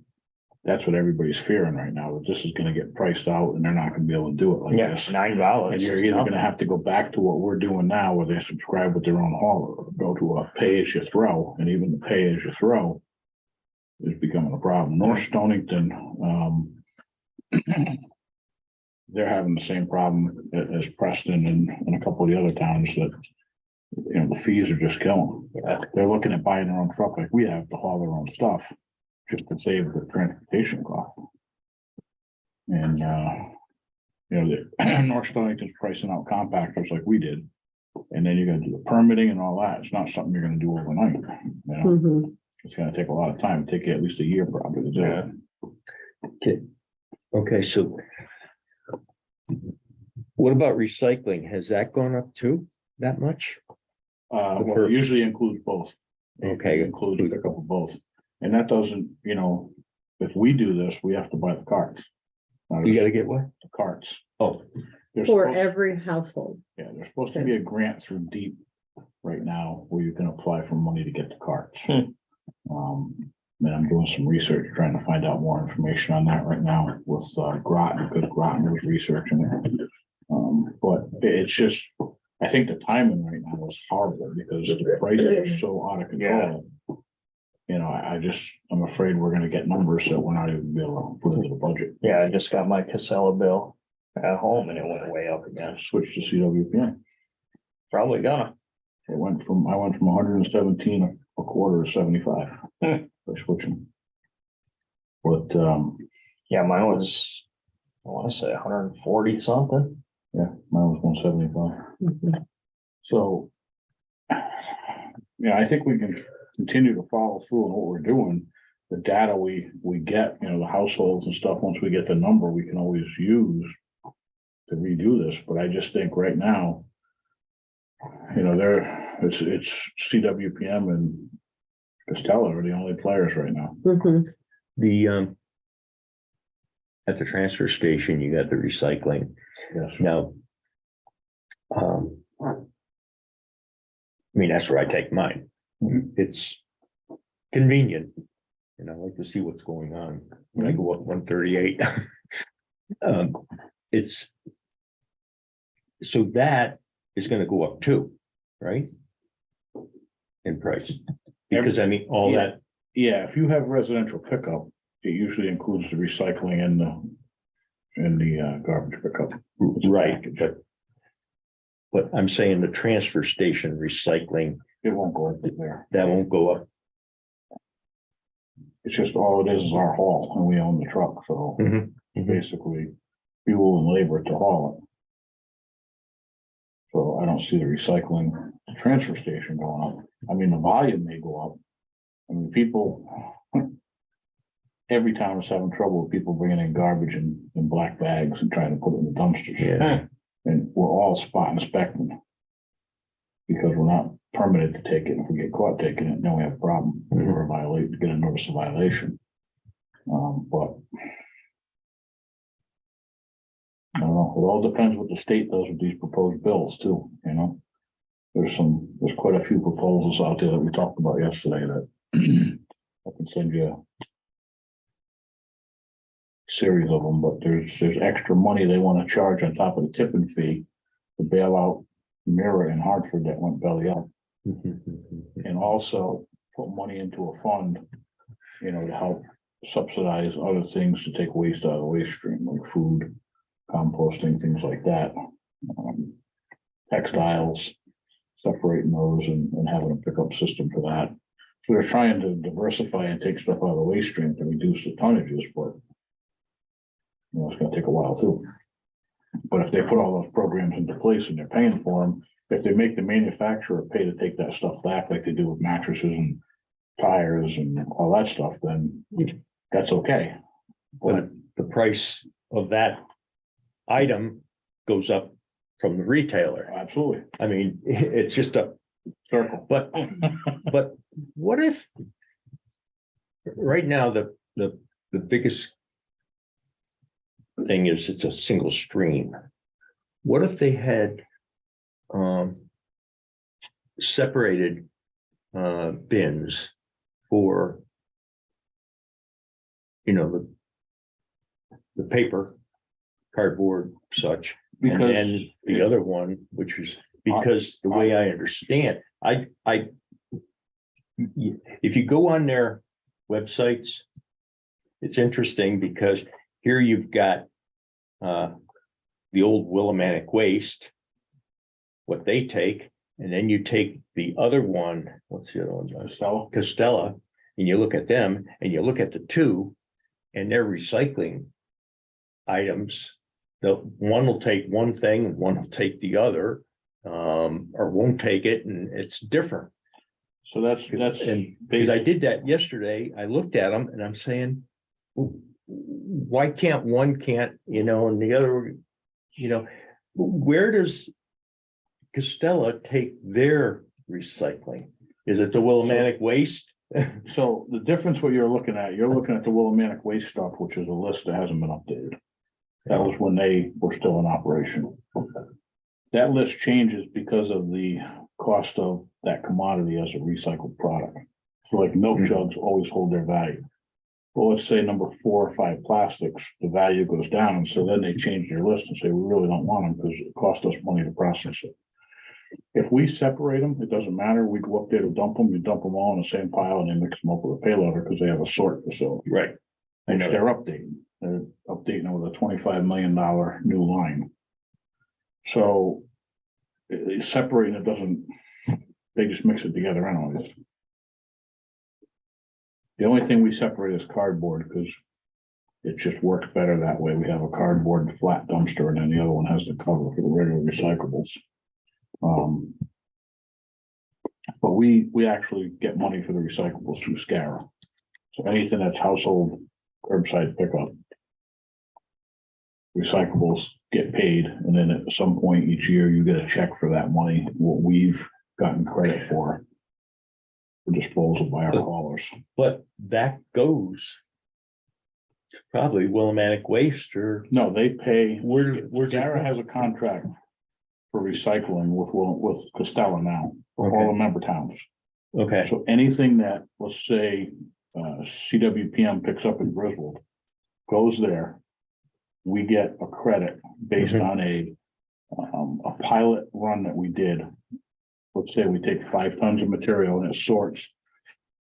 that's what everybody's fearing right now, that this is gonna get priced out and they're not gonna be able to do it like Yeah, this. $9. And you're either gonna have to go back to what we're doing now, where they subscribe with their own hauler, or go to a pay-as-you-throw, and even the pay-as-you-throw is becoming a problem. North Stonington, they're having the same problem as Preston and a couple of the other towns that, you know, the fees are just killing. They're looking at buying their own truck like we have to haul their own stuff, just to save the transportation cost. And, you know, the North Stonington's pricing out compactors like we did. And then you're gonna do the permitting and all that. It's not something you're gonna do overnight, you know? Mhm. It's gonna take a lot of time, take you at least a year probably to do it. Okay, so. What about recycling? Has that gone up too, that much? Well, it usually includes both. Okay. It includes a pickup of both. And that doesn't, you know, if we do this, we have to buy the carts. You gotta get what? The carts. Oh, There's For supposed- every household. Yeah, there's supposed to be a grant through DEEP right now where you can apply for money to get the carts. And I'm doing some research, trying to find out more information on that right now with Groton, because Groton was researching it. But it's just, I think the timing right now is horrible because the prices are so out of control. you know, I'm afraid we're gonna get numbers that we're not even be able to put into the budget. Yeah, I just got my Casella bill at home and it went way up again. Switch to CWPN. Probably gonna. I went from 117 a quarter to 75. Hmm. By switching. But, Yeah, mine was, I wanna say 140 something. yeah, mine was 175. Mhm. So. Yeah, I think we can continue to follow through on what we're doing. The data we get, you know, the households and stuff, once we get the number, we can always use to redo this, but I just think right now, you know, it's CWPM and Costello are the only players right now. Mhm. The, at the transfer station, you got the recycling. Yes. Now, I mean, that's where I take mine. Mhm. It's convenient. And I like to see what's going on when I go up 138. It's. So that is gonna go up too, right? In price, because I mean, all that, Yeah, if you have residential pickup, it usually includes the recycling and the garbage pickup. right, but I'm saying the transfer station recycling, It won't go up there. that won't go up. It's just all it is our haul and we own the truck, so Mhm, mhm. basically fuel and labor to haul it. So I don't see the recycling transfer station going up. I mean, the volume may go up. I mean, people. Every town is having trouble with people bringing in garbage in black bags and trying to put it in the dumpsters. Yeah. And we're all spot inspecting. Because we're not permitted to take it. If we get caught taking it, then we have a problem. We're a violate, get a notice of violation. But. I don't know, it all depends what the state does with these proposed bills too, you know? There's quite a few proposals out there that we talked about yesterday that I can send you a series of them, but there's extra money they want to charge on top of the tipping fee to bail out Mira in Hartford that went belly up, and also put money into a fund, you know, to help subsidize other things to take waste out of the waste stream, like food, composting, things like that. Textiles, separating those and having a pickup system for that. So they're trying to diversify and take stuff out of the waste stream to reduce the tonnages, but you know, it's gonna take a while too. But if they put all those programs into place and they're paying for them, if they make the manufacturer pay to take that stuff back like they do with mattresses and tires and all that stuff, then that's okay. But the price of that item goes up from the retailer. Absolutely. I mean, it's just a Circle. but what if right now the biggest thing is it's a single stream. What if they had separated bins for, you know, the paper, cardboard, such, and Because then the other one, which is because the way I understand, if you go on their websites, it's interesting because here you've got the old Willimantic waste, what they take, and then you take the other one, what's the other one? Costello, and you look at them and you look at the two and their recycling items. The one will take one thing, and one will take the other, or won't take it, and it's different. So that's And because I did that yesterday, I looked at them and I'm saying, why can't one you know, and the other, you know, where does Costello take their recycling? Is it the Willimantic waste? So the difference what you're looking at the Willimantic waste stuff, which is a list that hasn't been updated. That was when they were still in operation. That list changes because of the cost of that commodity as a recycled product. So like milk jugs always hold their value. Well, let's say number 4 or 5 plastics, the value goes down. So then they change their list and say, we really don't want them because it costs us money to process it. If we separate them, it doesn't matter. We go up there to dump them, you dump them all in the same pile and then mix them up with a payloader because they have a sort facility. Right. I Which know they're updating. They're updating with a $25 million new line. So separating it doesn't, they just mix it together anyways. The only thing we separate is cardboard because it just works better that way. We have a cardboard flat dumpster and then the other one has the cover for the regular recyclables. But we actually get money for the recyclables through SCARA. So anything that's household curbside pickup. Recyclables get paid and then at some point each year you get a check for that money, what we've gotten credit for. For disposal by our haulers. But that goes. to Probably Willimantic Waste or No, they pay, where's it SCARA go? has a contract for recycling with Costello now, for all the Okay. member towns. Okay, So anything that, let's say, CWPM picks up in Griswold, goes there. We get a credit based Mhm. on a pilot run that we did. Let's say we take 5 tons of material and it sorts.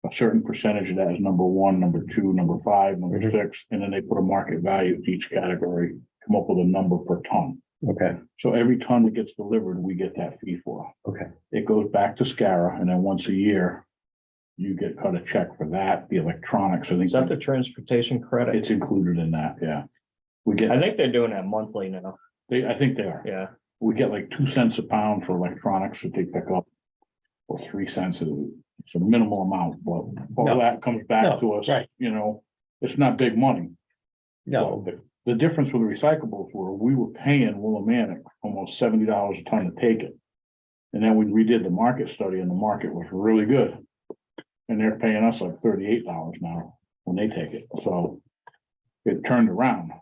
A certain percentage of that is number 1, number 2, number 5, number Mhm. 6, and then they put a market value to each category, come up with a number per ton. okay, So every ton that gets delivered, we get that fee for. okay. It goes back to SCARA and then once a year. You get cut a check for that, the electronics, I Is that think the transportation credit? it's included in that, yeah. We I get, think they're doing that monthly now. I think they are. Yeah. We get like 2 cents a pound for electronics that they pick up. Or 3 cents, it's a minimal amount, but all No. that comes back No, to us, right. you know, it's not big money. No, The difference with recyclables were, we were paying Willimantic almost $70 a ton to take it. And then we redid the market study and the market was really good. And they're paying us like $38 now when they take it, so it turned around.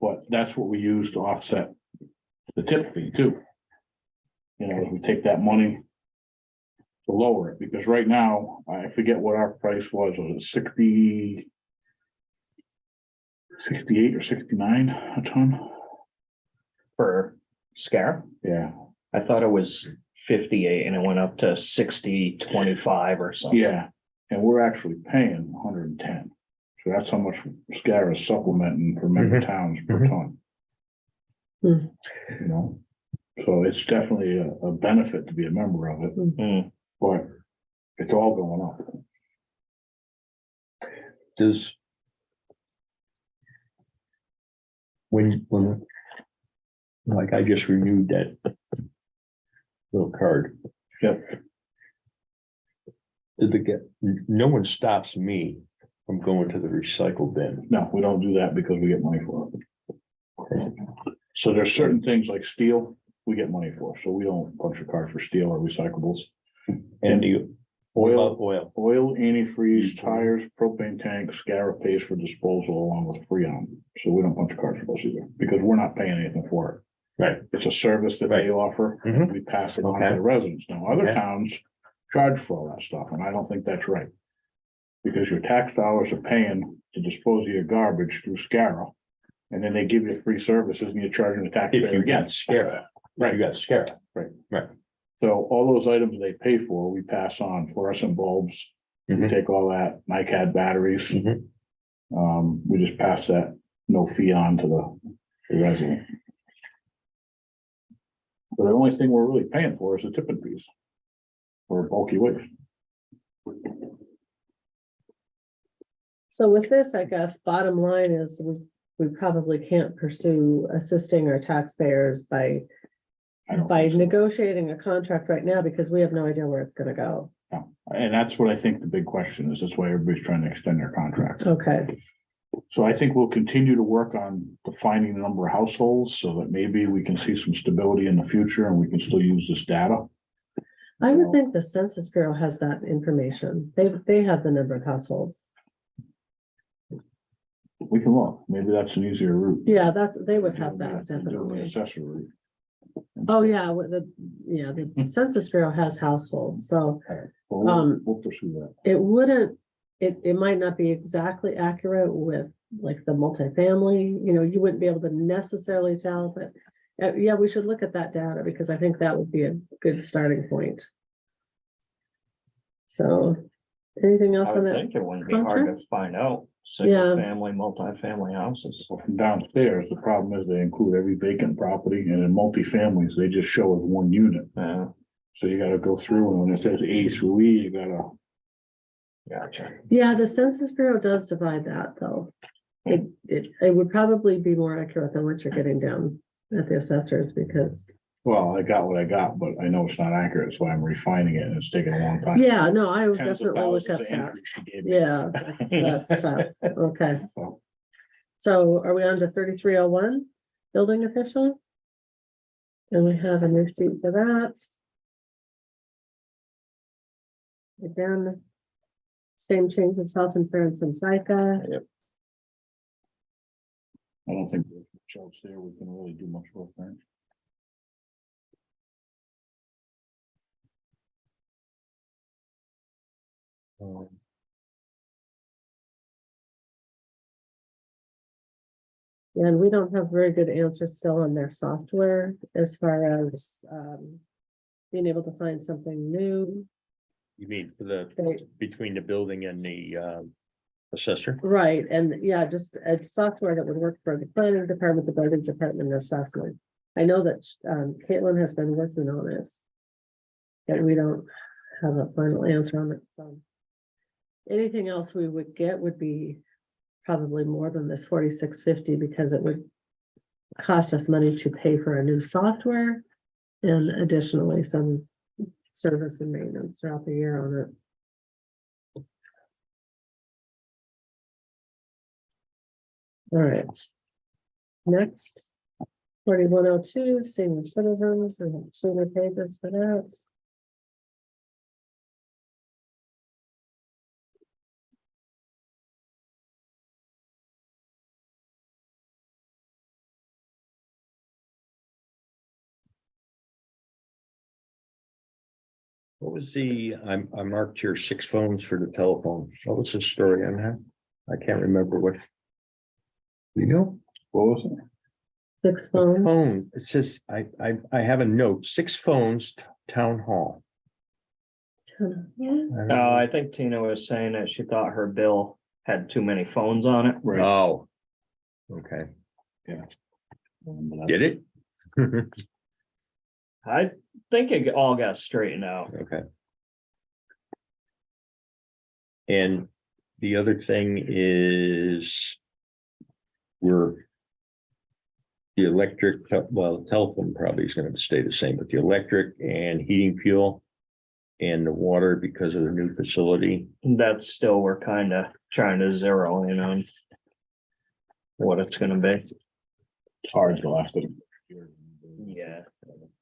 But that's what we use to offset the tip fee too. You know, if we take that money to lower it, because right now, I forget what our price was it 68 or 69 a ton? For SCAR, Yeah, I thought it was 58 and it went up to 60-25 or something. yeah, and we're actually paying 110. So that's how much SCAR is supplementing for member towns per Mhm. ton. Hmm. You know, so it's definitely a benefit to be a member of it, Mm. but it's all going up. does. When, like I just renewed that. Little card. Yep. Did they get, no one stops me from going to the recycle bin. No, we don't do that because we get money for it. So there's certain things like steel, we get money for, so we don't punch a card for steel or recyclables. And you, Oil, oil, antifreeze, tires, propane tanks, SCARA pays for disposal along with Freon. So we don't punch a card for those either, because we're not paying anything for it. right, It's a service that they offer, Mhm. we pass it on to Okay. the residents. Now, other Okay. towns charge for all that stuff, and I don't think that's right. Because your tax dollars are paying to dispose of your garbage through SCARA. And then they give you free services and you're charging the if taxpayer you again. got SCARA, right, you got SCARA. So all those items they pay for, we pass on, fluorescent bulbs, we Mhm. take all that, NiCad batteries. Mhm. We just pass that, no fee on to the resident. But the only thing we're really paying for is the tipping fees. For bulky waste. So with this, I guess, bottom line is we probably can't pursue assisting our taxpayers by I don't by think so. negotiating a contract right now because we have no idea where it's gonna go. No. And that's what I think the big question is. That's why everybody's trying to extend their contract. Okay, So I think we'll continue to work on defining the number of households so that maybe we can see some stability in the future and we can still use this data. I would think the Census Bureau has that information. They have the number of households. We can look. Maybe that's an easier route. Yeah, they would have that Do the definitely. assessor route. Oh, yeah, the Census Bureau has households, so Well, we'll pursue that. it wouldn't, it might not be exactly accurate with like the multifamily, you wouldn't be able to necessarily tell, but Yeah, we should look at that data because I think that would be a good starting point. So, anything else I on would that? think it wouldn't be hard to find out. Yeah. Single family, multifamily houses. So from downstairs, the problem is they include every vacant property, and in multifamilies, they just show as one unit. Yeah, So you gotta go through, and when it says A through E, you gotta, gotcha. Yeah, the Census Bureau does divide that though. It would probably be more accurate than what you're getting down at the assessors because, well, I got what I got, but I know it's not accurate, so I'm refining it, and it's taking a long time. yeah, no, I would Tens of definitely look thousands at of that. entries she gave me. Yeah, that's tough. Okay, So, so are we on to 3301, building official? And we have a new sheet for that. Again, same change as health insurance and FICA. I don't think there's much else there we can really do much with that. And we don't have very good answers still on their software as far as being able to find something new. You mean for the, They- between the building and the assessor? Right, and yeah, just a software that would work for the planning department, the building department, and assessment. I know that Caitlin has been working on this. But we don't have a final answer on it, so. Anything else we would get would be probably more than this 4650 because it would cost us money to pay for a new software and additionally some service and maintenance throughout the year on it. All right. Next, 4102, senior citizens, and senior papers for that. What was I marked here 6 phones for the telephone. What was the story on that? I can't remember what. You know, What was it? 6 the phones. phone, it says, I have a note, 6 phones, town hall. I don't No, know. I think Tina was saying that she thought her bill had too many phones on it. Right. Oh. Okay, But did it? I think it all got straightened out. Okay. And the other thing is. The electric, well, telephone probably is gonna stay the same, but the electric and heating fuel. And the water because of the new facility. That's still, we're kind of trying to zero in on what it's gonna be. It's hard to last it. Yeah,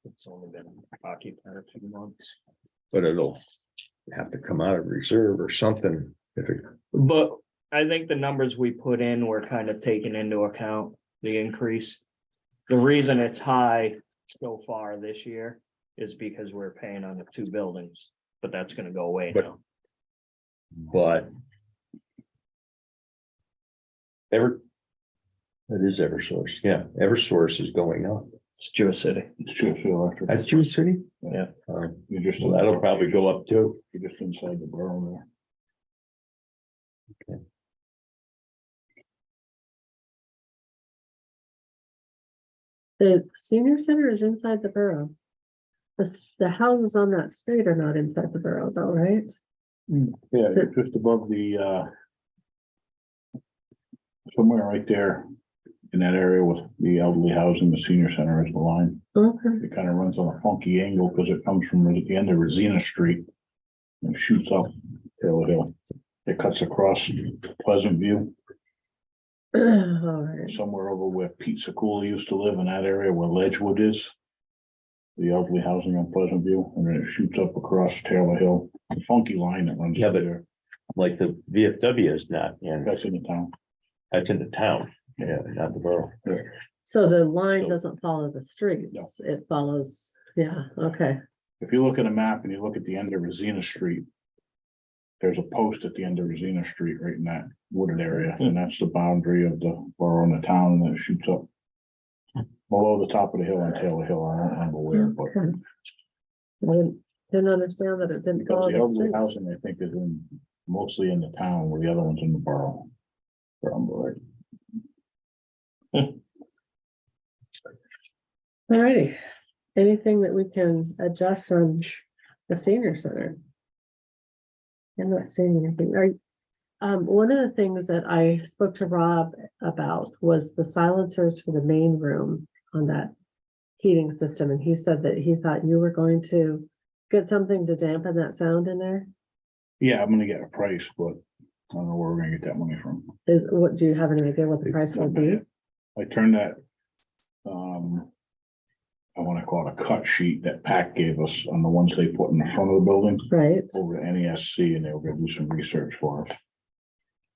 it's only been occupied a few months. But it'll have to come out of reserve or something. If it, But I think the numbers we put in were kind of taken into account, the increase. The reason it's high so far this year is because we're paying on the 2 buildings, but that's gonna go away But- now. but. It is Eversource, yeah, Eversource is going up. It's Jewish City. It's just the electric. That's Jew City? Yeah. You're just. Well, that'll probably go up too. You're just inside the borough there. The senior center is inside the borough. The houses on that street are not inside the borough though, right? Yeah, Is it- just above the, somewhere right there in that area with the elderly housing, the senior center is the line. Okay, It kind of runs on a funky angle because it comes from the end of Resina Street and shoots up Taylor Hill. It cuts across Pleasant View, all right. somewhere over where Pete Secula used to live in that area where Ledgewood is. The elderly housing on Pleasant View, and then it shoots up across Taylor Hill, a funky line that runs Yeah, through but- there. Like the VFW is not, and That's in the town. that's in the town, yeah, not the borough. So the line So- doesn't follow the streets, it follows, yeah, okay, If you look at a map and you look at the end of Resina Street. There's a post at the end of Resina Street right in that wooded area, and that's the boundary of the borough and the town, and then it shoots up. below the top of the hill on Taylor Hill, I don't remember where, but. Okay. I didn't understand that it didn't go Because on the elderly the streets. housing, I think, is mostly in the town, where the other one's in the borough. Right. All righty. Anything that we can adjust on the senior center? I'm not seeing anything. One of the things that I spoke to Rob about was the silencers for the main room on that heating system, and he said that he thought you were going to get something to dampen that sound in there. Yeah, I'm gonna get a price, but I don't know where we're gonna get that money from. What, do you have any idea what the price will be? I turned that, I wanna call it a cut sheet that PAC gave us on the ones they put in the front of the building Right, over to NESC, and they were gonna do some research for us.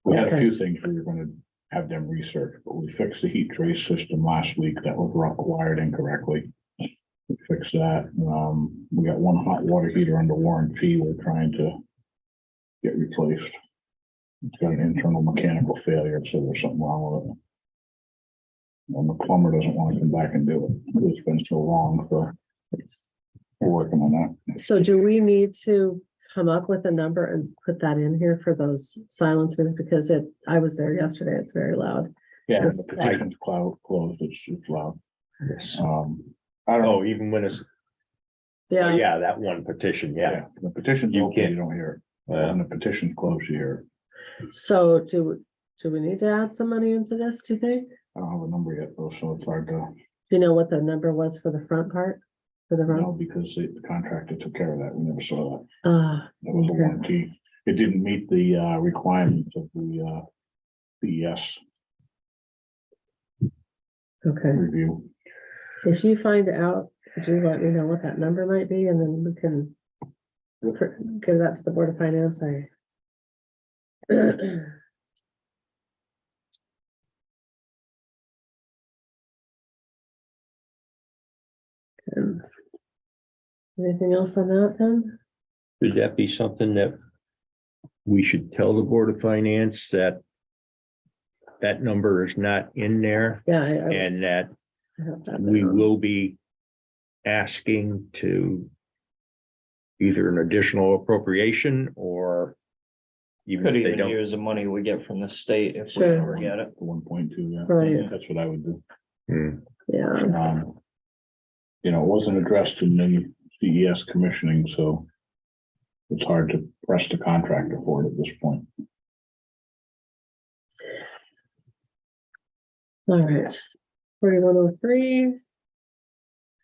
We had a Okay. few things we were gonna have them research, but we fixed the heat trace system last week that was wired incorrectly. We fixed that. We got one hot water heater under warranty we're trying to get replaced. It's got an internal mechanical failure, so there's something wrong with it. And the plumber doesn't want to come back and do it. It's been so long, so we're working on that. so do we need to come up with a number and put that in here for those silencers? Because I was there yesterday, it's very loud. Yeah, Yes. the petition's closed, it's loud. Yes. I don't know. Oh, even when it's, Yeah, yeah, that one petition, yeah. The petition's You okay, can't- you don't hear it. When the petition's closed, you hear it. so do we need to add some money into this, do you think? I don't have a number yet, though, so it's hard to Do you know what the number was for the front part? For the know, runs? because the contractor took care of that. We never saw that. That was a okay. warranty. It didn't meet the requirements of the BES Okay, review. if you find out, could you let me know what that number might be, and then we can give that to the Board of Finance, Anything else on that then? Would that be something that we should tell the Board of Finance that that number is not in there Yeah. and that I have that we down. will be asking to either an additional appropriation or even Could if they even don't. use the money we get from the state if we Sure. ever get it. 1.2, yeah. Right. That's what I would do. Yeah, You know, it wasn't addressed in the CES commissioning, so it's hard to press the contractor for it at this point. all right. 4103.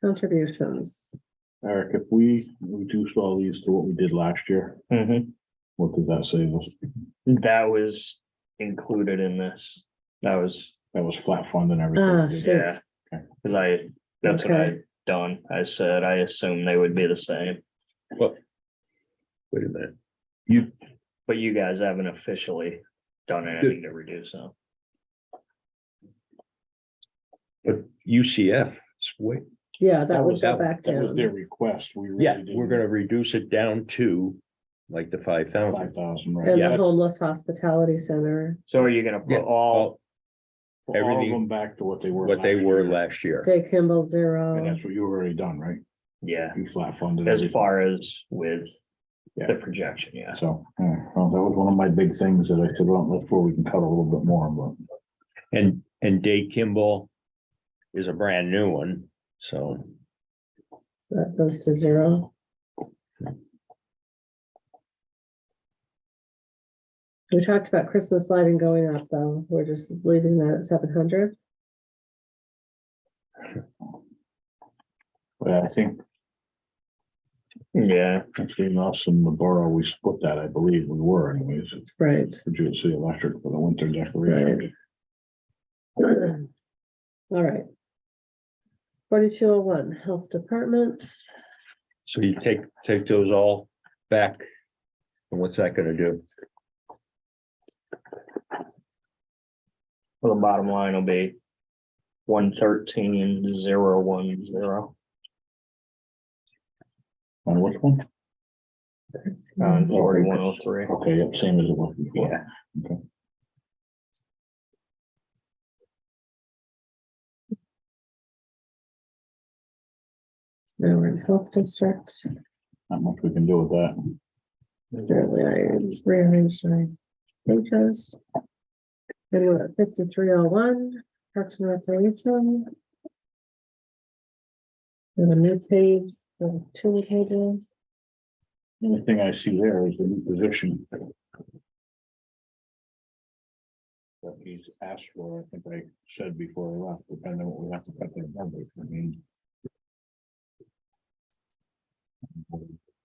Contributions. Eric, if we reduced all these to what we did last year, what does that save us? That was included in this. That was, That was flat fund and Ah, everything. sure. yeah. Okay. Cause that's what Okay. I done. I said, I assume they would be the same, Well, wait a minute. but you guys haven't officially done anything to reduce them. But UCF, wait, Yeah, that would was- go back That was their down. request. We yeah, really we're didn't. gonna reduce it down to like the 5,000. 5,000, right? And yeah. the homeless hospitality center, So are you gonna Yeah, put all, Put all of everything- them back to what they were. What they last were year. last year. Day Kimball And zero. that's what you already done, right? yeah, You flat funded. as everything. far as with Yeah. the projection, yeah. So, well, that was one of my big things that I said, well, that's where we can cut a little bit more, but. And Day Kimball is a brand new one, so. That goes to zero. We talked about Christmas lighting going up, though. We're just leaving that at 700. But I think Yeah, between us and the borough, we split that, I believe we were anyways. Right. For City Electric for the winter decoration. All right. 4201, Health Department. So you take those all back. And what's that gonna do? well, the bottom line will be 113,010 On which one? on 4103. Okay, yep, same as it was before. Yeah. Okay. Now we're in health district. Not much we can do with that. Apparently I rearranged my pages. Anyway, 5301, Parks and Recreation. And a new page, two new pages. The only thing I see there is the new position. That he's asked for, I think I said before I left, depending on what we have to cut their numbers, I mean.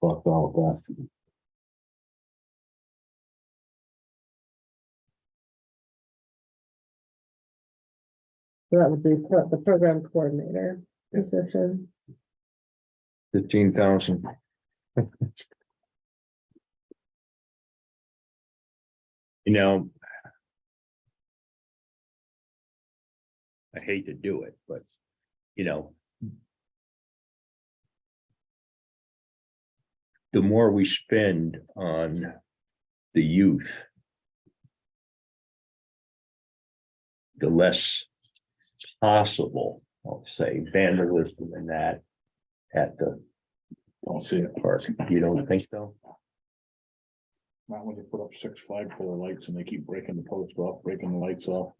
Fucked all of that. So that would be the program coordinator position. 15,000. You know. I hate to do it, but, you know. The more we spend on the youth. The less possible, I'll say, vandalism and that at the Don't see it. park. You don't think so? Not when you put up 6 flagpole lights and they keep breaking the post off, breaking the lights off.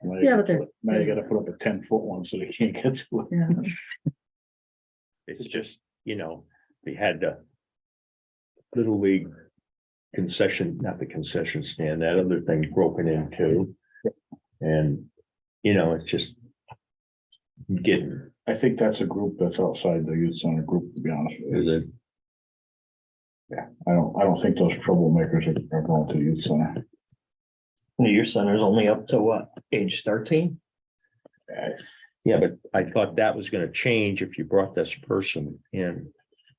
Now Yeah, but they're- now you gotta put up a 10-foot one so they can't get to it. Yeah. It's just, you know, they had the Little League concession, not the concession stand, that other thing broken into. And, you know, it's just getting, I think that's a group that's outside the youth center group, to be honest with you. is it, I don't think those troublemakers are going to the youth center. Your center's only up to what, age 13? yeah, but I thought that was gonna change if you brought this person in,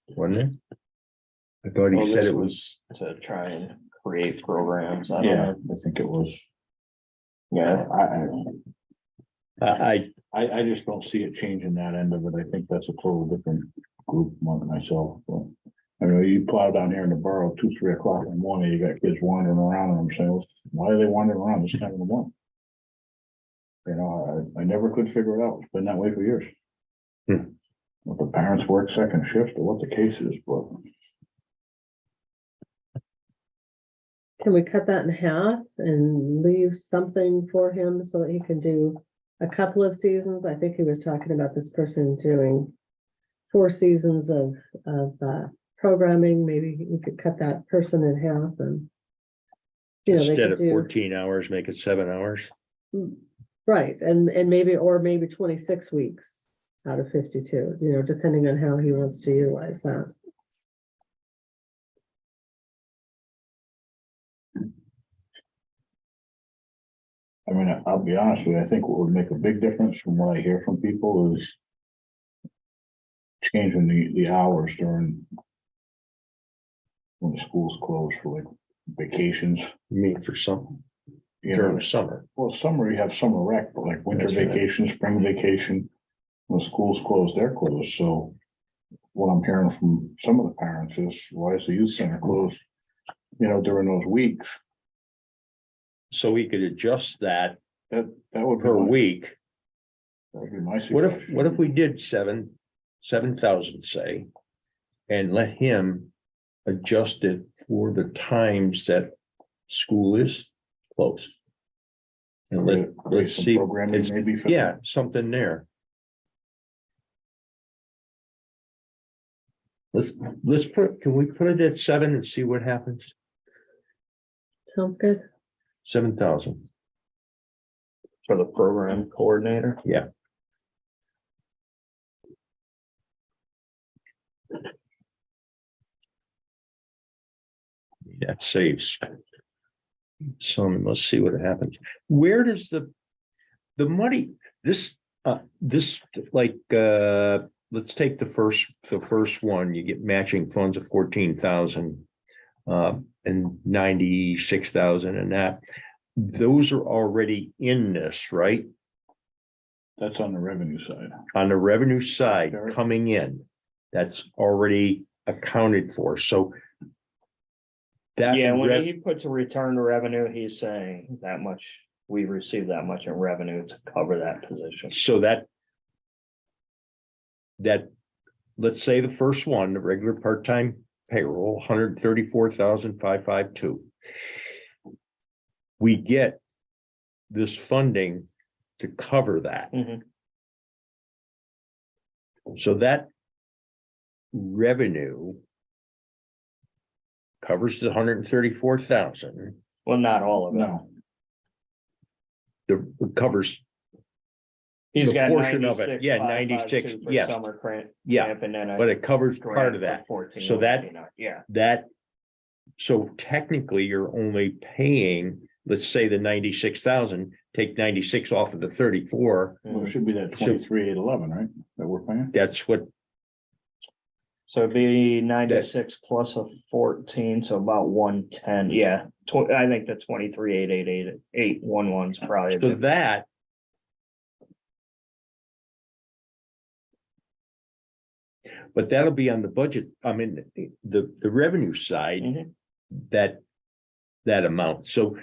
wasn't it? I thought Well, he said this it was, was to try and create programs. I don't Yeah, know. I think it was. Yeah, I, I just don't see it changing that end of it. I think that's a total different group among myself. But, I mean, you plow down here in the borough 2, 3 o'clock in the morning, you got kids wandering around and I'm saying, well, why are they wandering around this time of the month? You know, I never could figure it out. It's been that way for years. Hmm. If the parents work second shift or what the case is, but Can we cut that in half and leave something for him so that he can do a couple of seasons? I think he was talking about this person doing 4 seasons of programming. Maybe we could cut that person in half and. You know, they instead could of do, 14 hours, make it 7 hours. right, and maybe, or maybe 26 weeks out of 52, you know, depending on how he wants to utilize that. I mean, I'll be honest with you, I think what would make a big difference from what I hear from people is changing the hours during when the schools close for like vacations. You mean for some, You during know, the summer. well, summer you have summer rec, but like winter That's right. vacation, spring vacation, when schools close, they're closed. So what I'm hearing from some of the parents is, why is the youth center closed? You know, during those weeks, So we could adjust that that would be per my, week. that would be my What suggestion. if we did 7,000, say, and let him adjust it for the times that school is closed? And Create let's some see, programming it's- maybe for yeah, something there. Let's put, can we put it at 7 and see what happens? Sounds good. 7,000, for the program coordinator. yeah. That saves some, let's see what happens. Where does the money, this, like, let's take the first one, you get matching funds of 14,000. And 96,000 and that, those are already in this, right? That's on the revenue side. On the revenue side Correct. coming in, that's already accounted for, so. That Yeah, when he puts a return to revenue, he's saying that much, we receive that much in revenue to cover that position. so that let's say the first one, the regular part-time payroll, 134,552. We get this funding to cover that. Mhm. So that revenue covers the 134,000. Well, not all of it. No, The covers, He's the got portion of it, 96, yeah, 552 96, for yes. Summer camp. Yeah, And then but it covers part of that. 14, So that- yeah, so technically you're only paying, let's say the 96,000, take 96 off of the 34. well, it should be that 23,811, right, that we're paying? That's what, so it'd be 96 plus a 14, so about 110, yeah. I think the 23,888,811's probably. a so good- that. But that'll be on the budget, I mean, the revenue side, Mhm. that amount, so.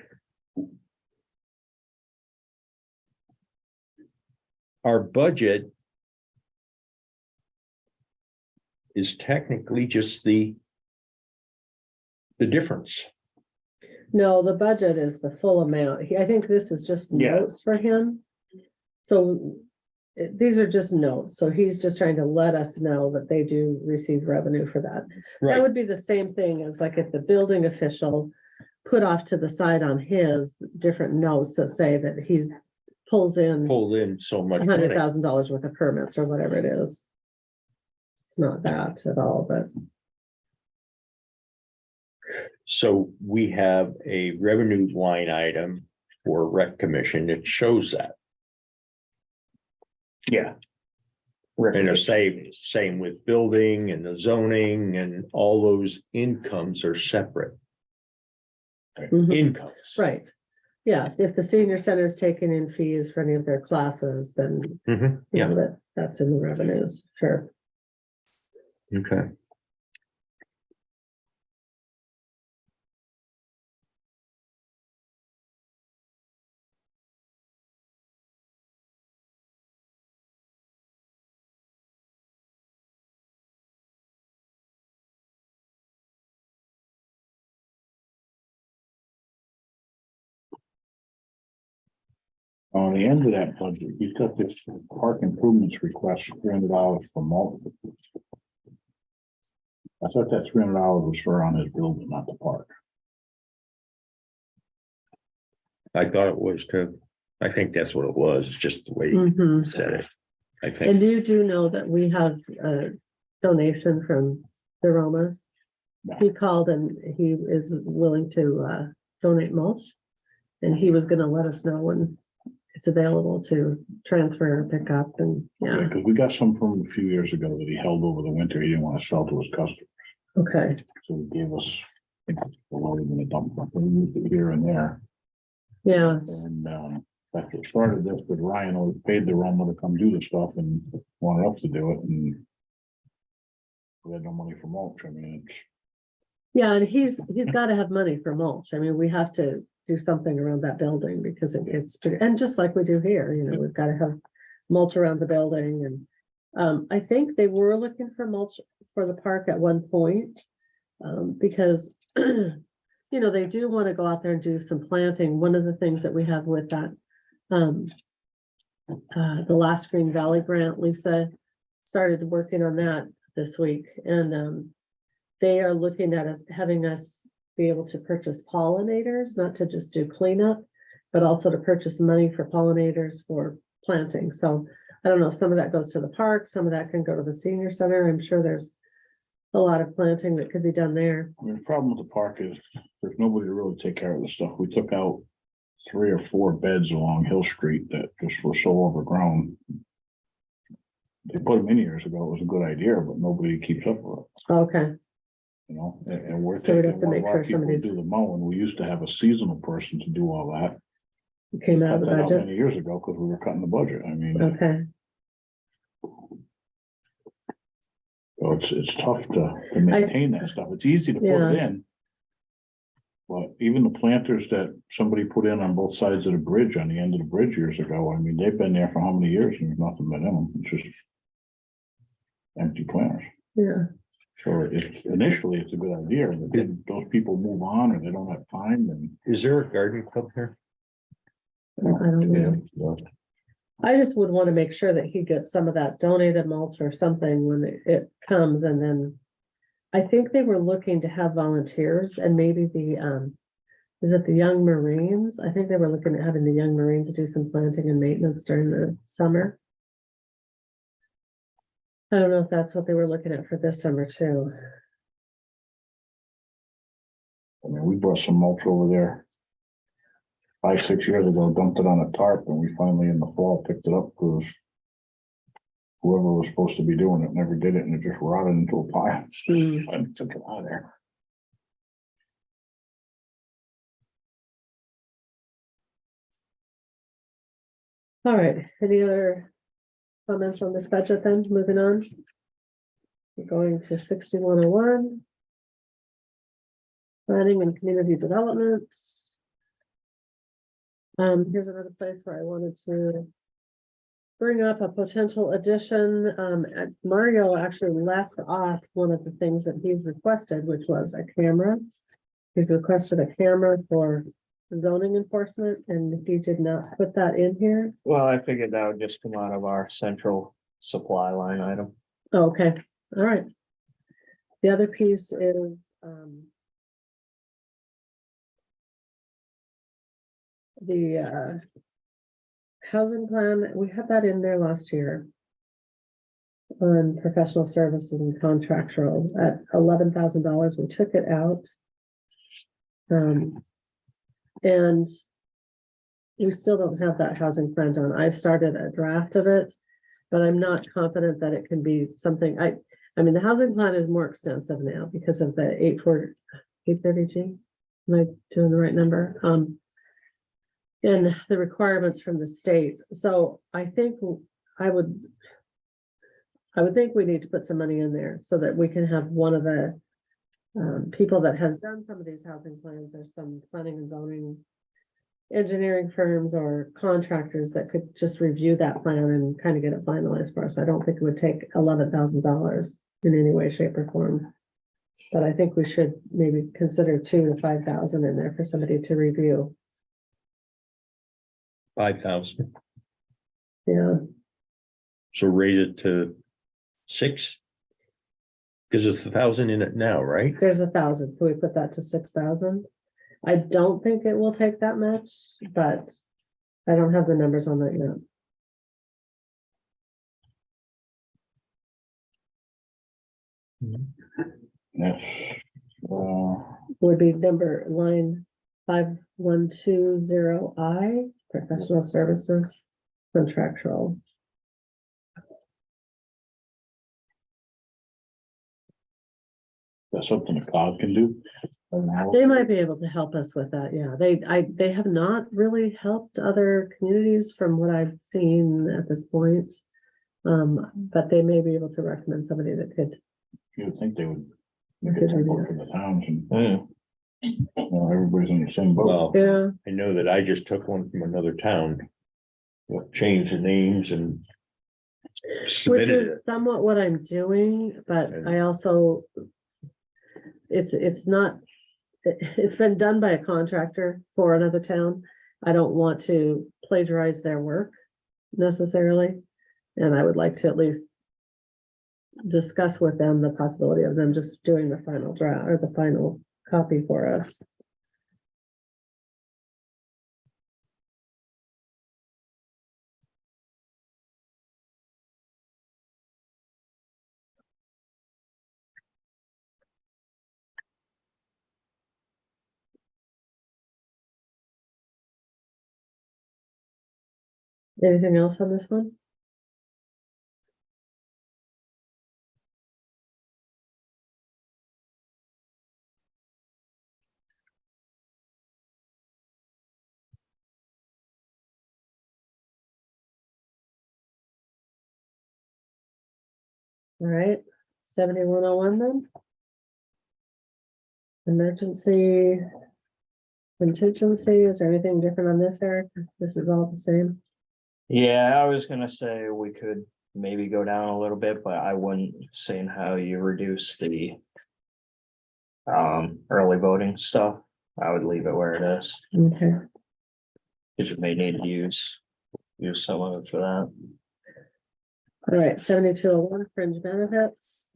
Our budget. Is technically just the difference. No, the budget is the full amount. I think this is just Yeah. notes for him. So these are just notes. So he's just trying to let us know that they do receive revenue for that. That would be the same thing as like if the building official put off to the side on his different notes that say that he's pulls in Pulled in so much money. $100,000 worth of permits or whatever it is. It's not that at all, but So we have a revenue line item for rec commission that shows that. Yeah. And the same with building and the zoning and all those incomes are separate mhm, incomes. right. Yes, if the senior center is taking in fees for any of their classes, then Mhm, you yeah, know, that's in the revenues, sure. okay. On the end of that budget, he's got this park improvements request, $300 for mulch. I thought that $300 was for on his building, not the park. I thought it was too. I think that's what it was, it's just the way you Mhm. said it. I think, And you do know that we have a donation from the Romas. Yeah. He called and he is willing to donate mulch. And he was gonna let us know when it's available to transfer or pick up and, Yeah, yeah, because we got some from a few years ago that he held over the winter. He didn't want to sell to his customers. okay, So he gave us, I think, a load in a dump truck. We used it here and there. yeah, And that's what started this, but Ryan always paid the Roma to come do the stuff and wanted us to do it, and we had no money for mulch. I mean, it's, yeah, and he's gotta have money for mulch. I mean, we have to do something around that building because it's, and just like we do here, you know, we've gotta have mulch around the building and I think they were looking for mulch for the park at one point. Because you know, they do want to go out there and do some planting. One of the things that we have with that, the last Green Valley grant, Lisa started working on that this week and, they are looking at us, having us be able to purchase pollinators, not to just do cleanup, but also to purchase money for pollinators for planting. So I don't know if some of that goes to the park, some of that can go to the senior center. I'm sure there's a lot of planting that could be done there. I mean, the problem with the park is there's nobody to really take care of the stuff. We took out 3 or 4 beds along Hill Street that just were so overgrown. They put them in years ago. It was a good idea, but nobody keeps up with it. Okay, You know, and we're So we'd taking have to one make of our sure people to somebody's- do the mowing. We used to have a seasonal person to do all that. it came out of Cut the that out budget. many years ago because we were cutting the budget. I mean, Okay, so it's tough to maintain that stuff. It's easy to put it Yeah. in. But even the planters that somebody put in on both sides of the bridge, on the end of the bridge years ago, I mean, they've been there for how many years and there's nothing but in them. It's just, empty planners. Yeah, So it's initially, it's a good idea, but then those people move on or they don't have time and. Is there a garden club here? I don't know. Yeah, I just would want to make sure that he gets some of that donated mulch or something when it comes, and then. I think they were looking to have volunteers and maybe is it the Young Marines? I think they were looking at having the Young Marines do some planting and maintenance during the summer. I don't know if that's what they were looking at for this summer too. I mean, we brought some mulch over there 5, 6 years ago, dumped it on a tarp, and we finally in the fall picked it up because whoever was supposed to be doing it never did it, and it just rotted into a pile. And took it out of there. All right, any other comments on this budget then, moving on? We're going to 6101. Planning and community development. Here's another place where I wanted to bring up a potential addition. Mario actually left off one of the things that he's requested, which was a camera. He requested a camera for zoning enforcement, and he did not put that in here. Well, I figured that would just come out of our central supply line item. Oh, okay, all right. The other piece is, the housing plan, we had that in there last year. On professional services and contractual at $11,000, we took it out. And we still don't have that housing plan done. I've started a draft of it, but I'm not confident that it can be something, I mean, the housing plan is more extensive now because of the 830G. Am I doing the right number? And the requirements from the state. So I think I would think we need to put some money in there so that we can have one of the people that has done some of these housing plans. There's some planning and zoning engineering firms or contractors that could just review that plan and kind of get it finalized for us. I don't think it would take $11,000 in any way, shape, or form. But I think we should maybe consider $2,000 to $5,000 in there for somebody to review. 5,000. Yeah, So raise it to 6. Because there's 1,000 in it now, right? there's 1,000. Can we put that to 6,000? I don't think it will take that much, but I don't have the numbers on that yet. That's, Would be number line 5120I, professional services, contractual. that's something a cog can do. They might be able to help us with that, yeah. They have not really helped other communities from what I've seen at this point. But they may be able to recommend somebody that could. You would think they would make it simple for the towns and, you know, everybody's in the same boat. Well, Yeah, I know that I just took one from another town. Changed the names and which submitted is it. somewhat what I'm doing, but And- I also. It's not, it's been done by a contractor for another town. I don't want to plagiarize their work necessarily. And I would like to at least discuss with them the possibility of them just doing the final draft or the final copy for us. Anything else on this one? All right, 7101 then. Emergency. Contingency, is there anything different on this, Eric? This is all the same. Yeah, I was gonna say we could maybe go down a little bit, but I wouldn't seeing how you reduce the early voting stuff. I would leave it where it is, Okay, because you may need to use some of it for that. all right, 7201 fringe benefits.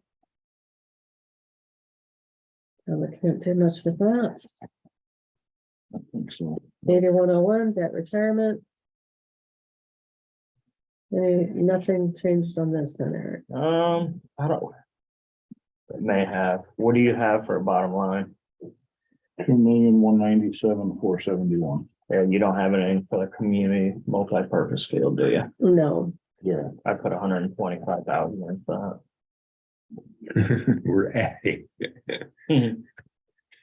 We can't do much with that. I think so. 8101 debt retirement. Nothing changed on this then, Eric. I don't. It may have, what do you have for a bottom line? 2,197,471. Yeah, you don't have anything for the community multi-purpose field, do you? No, Yeah. I put 125,000 in for that. We're adding.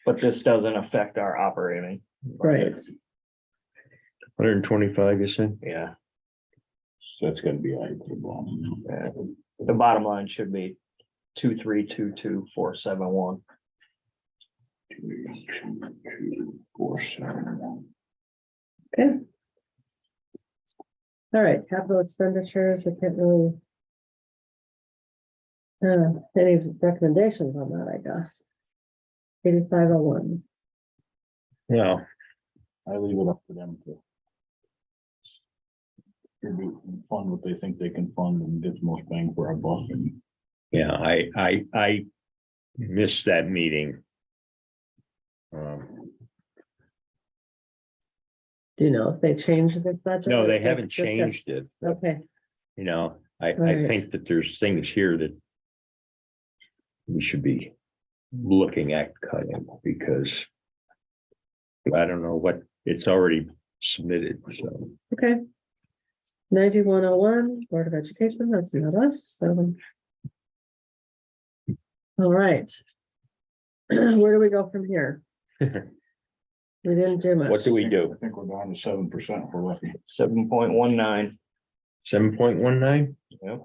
But this doesn't affect our operating. right, 125, you said? Yeah, So that's gotta be added to the bottom. yeah. The bottom line should be 2,322,471. 2,2,2,471. okay. All right, capital expenditures, we can't really. Any recommendations on that, I guess? 8501, Well, I leave it up to them to distribute and fund what they think they can fund and get the most bang for our buck. And yeah, I missed that meeting. do you know if they changed the budget? No, or they if haven't just has- changed it. Okay, You know, I Right. think that there's things here that we should be looking at cutting because I don't know what, it's already submitted, so. okay. 9101 Board of Education, that's not us, so. All right. Where do we go from here? We didn't do much. What do we I do? think we're down to 7% if we're lucky. 7.19. 7.19? Yep.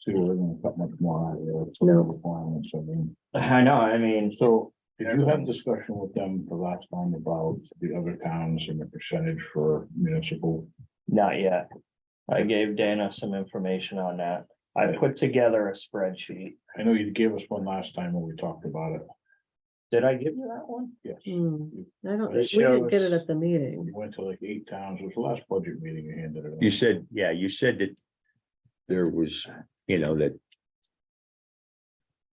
See, we're gonna cut much more out of there. It's a No. requirement, so I mean, I know, I mean, so did you have discussion with them the last time about the other towns and the percentage for municipal? not yet. I gave Dana some information on that. I put together a spreadsheet. I know you gave us one last time when we talked about it. Did I give you that one? Yes. I don't, we It didn't get it shows- at the meeting. You went to like 8 towns. It was the last budget meeting you handed it. out. You said, yeah, you said that there was, you know, that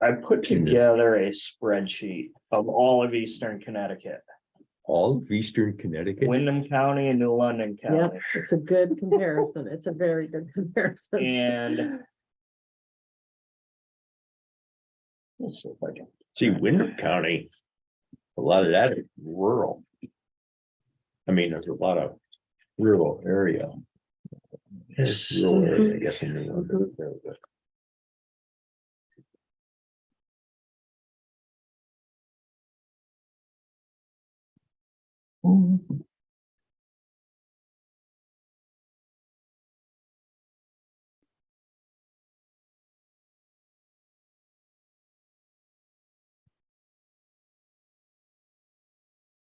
I put together a spreadsheet of all of Eastern Connecticut, all of Eastern Connecticut. Wyndham County and New London Yep, County. it's a good comparison. It's a very good comparison. And let's see if I can. See, Wyndham County, a lot of that is rural. I mean, there's a lot of rural area. Rural area, I guess. in New England there, but-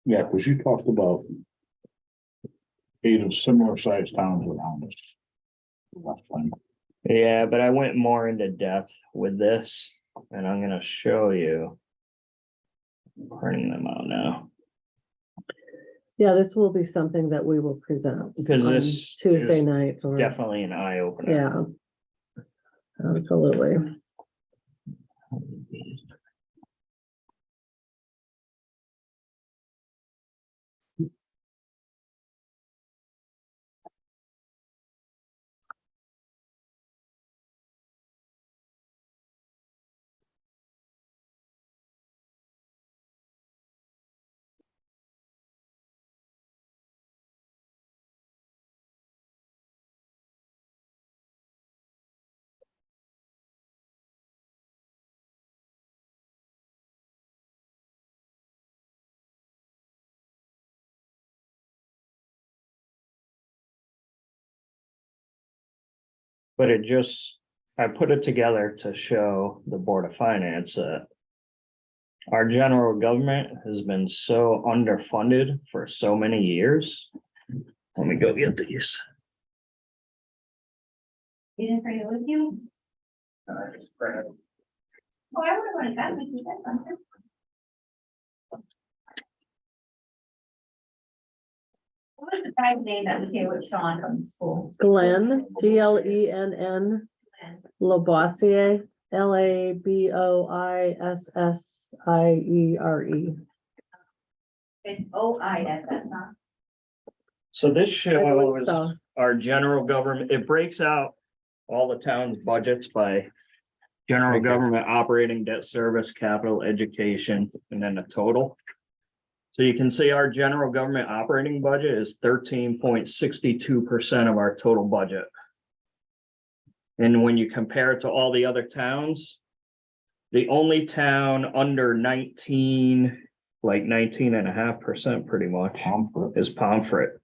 Yeah, because you talked about 8 of similar sized towns around us. Last time. Yeah, but I went more into depth with this and I'm gonna show you. Printing them out now. Yeah, this will be something that we will present. Because on this Tuesday is night or, Definitely an eye opener. yeah. Absolutely. But it just, I put it together to show the Board of Finance that. Our general government has been so underfunded for so many years. Let me go get these. You didn't bring it with you? Just print it. Oh, I would have wanted that, we said something. What was the guy's name that was here with Sean from school? Glenn, Glenn Labossiere, Laboissiere. It's OISS, huh? So this I believe shows so. our general government, it breaks out all the town's budgets by general Okay. government, operating, debt service, capital, education, and then the total. So you can see our general government operating budget is 13.62% of our total budget. And when you compare it to all the other towns, the only town under 19.5% pretty much Comfort. is Pomfret.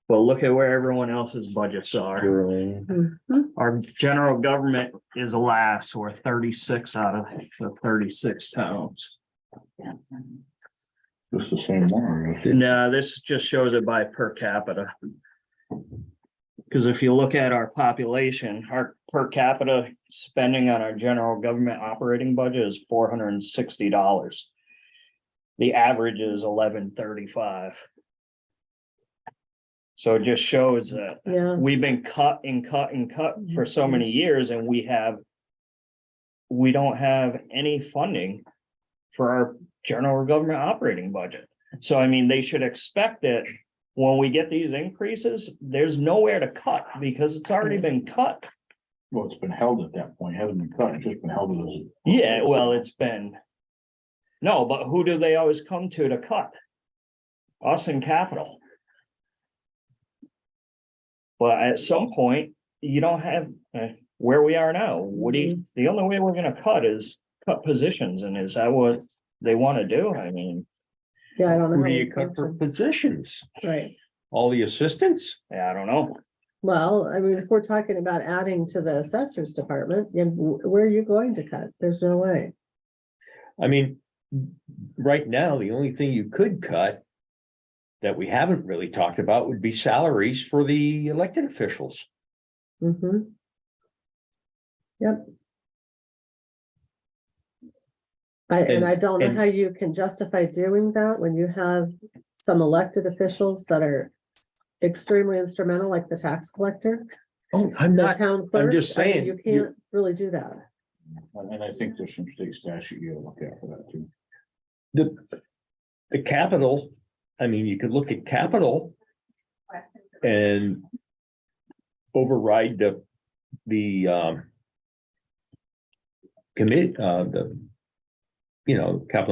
But look at where everyone else's budgets are. Sterling. Mhm. Our general government is last, we're 36 out of the 36 towns. Just the same one. I guess. No, this just shows it by per capita. Because if you look at our population, our per capita spending on our general government operating budget is $460. The average is $1135. So it just shows that Yeah, we've been cut and cut and cut for so many years, and we don't have any funding for our general government operating budget. So I mean, they should expect that when we get these increases, there's nowhere to cut because it's already been cut. Well, it's been held at that point, hasn't been cut, it's just been held as. Yeah, well, it's been. No, but who do they always come to cut? Us in capital. But at some point, you don't have, where we are now, the only way we're gonna cut is cut positions, and is that what they wanna do? I mean, yeah, I don't know. Who how do we you cut for function. positions? Right. All the assistants? I don't know. Well, I mean, if we're talking about adding to the assessor's department, then where are you going to cut? There's no way. I mean, right now, the only thing you could cut that we haven't really talked about would be salaries for the elected officials. Mm-hmm. Yep. And I don't know and- how you can justify doing that when you have some elected officials that are extremely instrumental, like the tax collector, Oh, I'm the not, town clerk. just I mean, saying, You you- can't really do that. And I think there's some state statute you gotta look at for that too. the capital, I mean, you could look at capital and override the commit, capital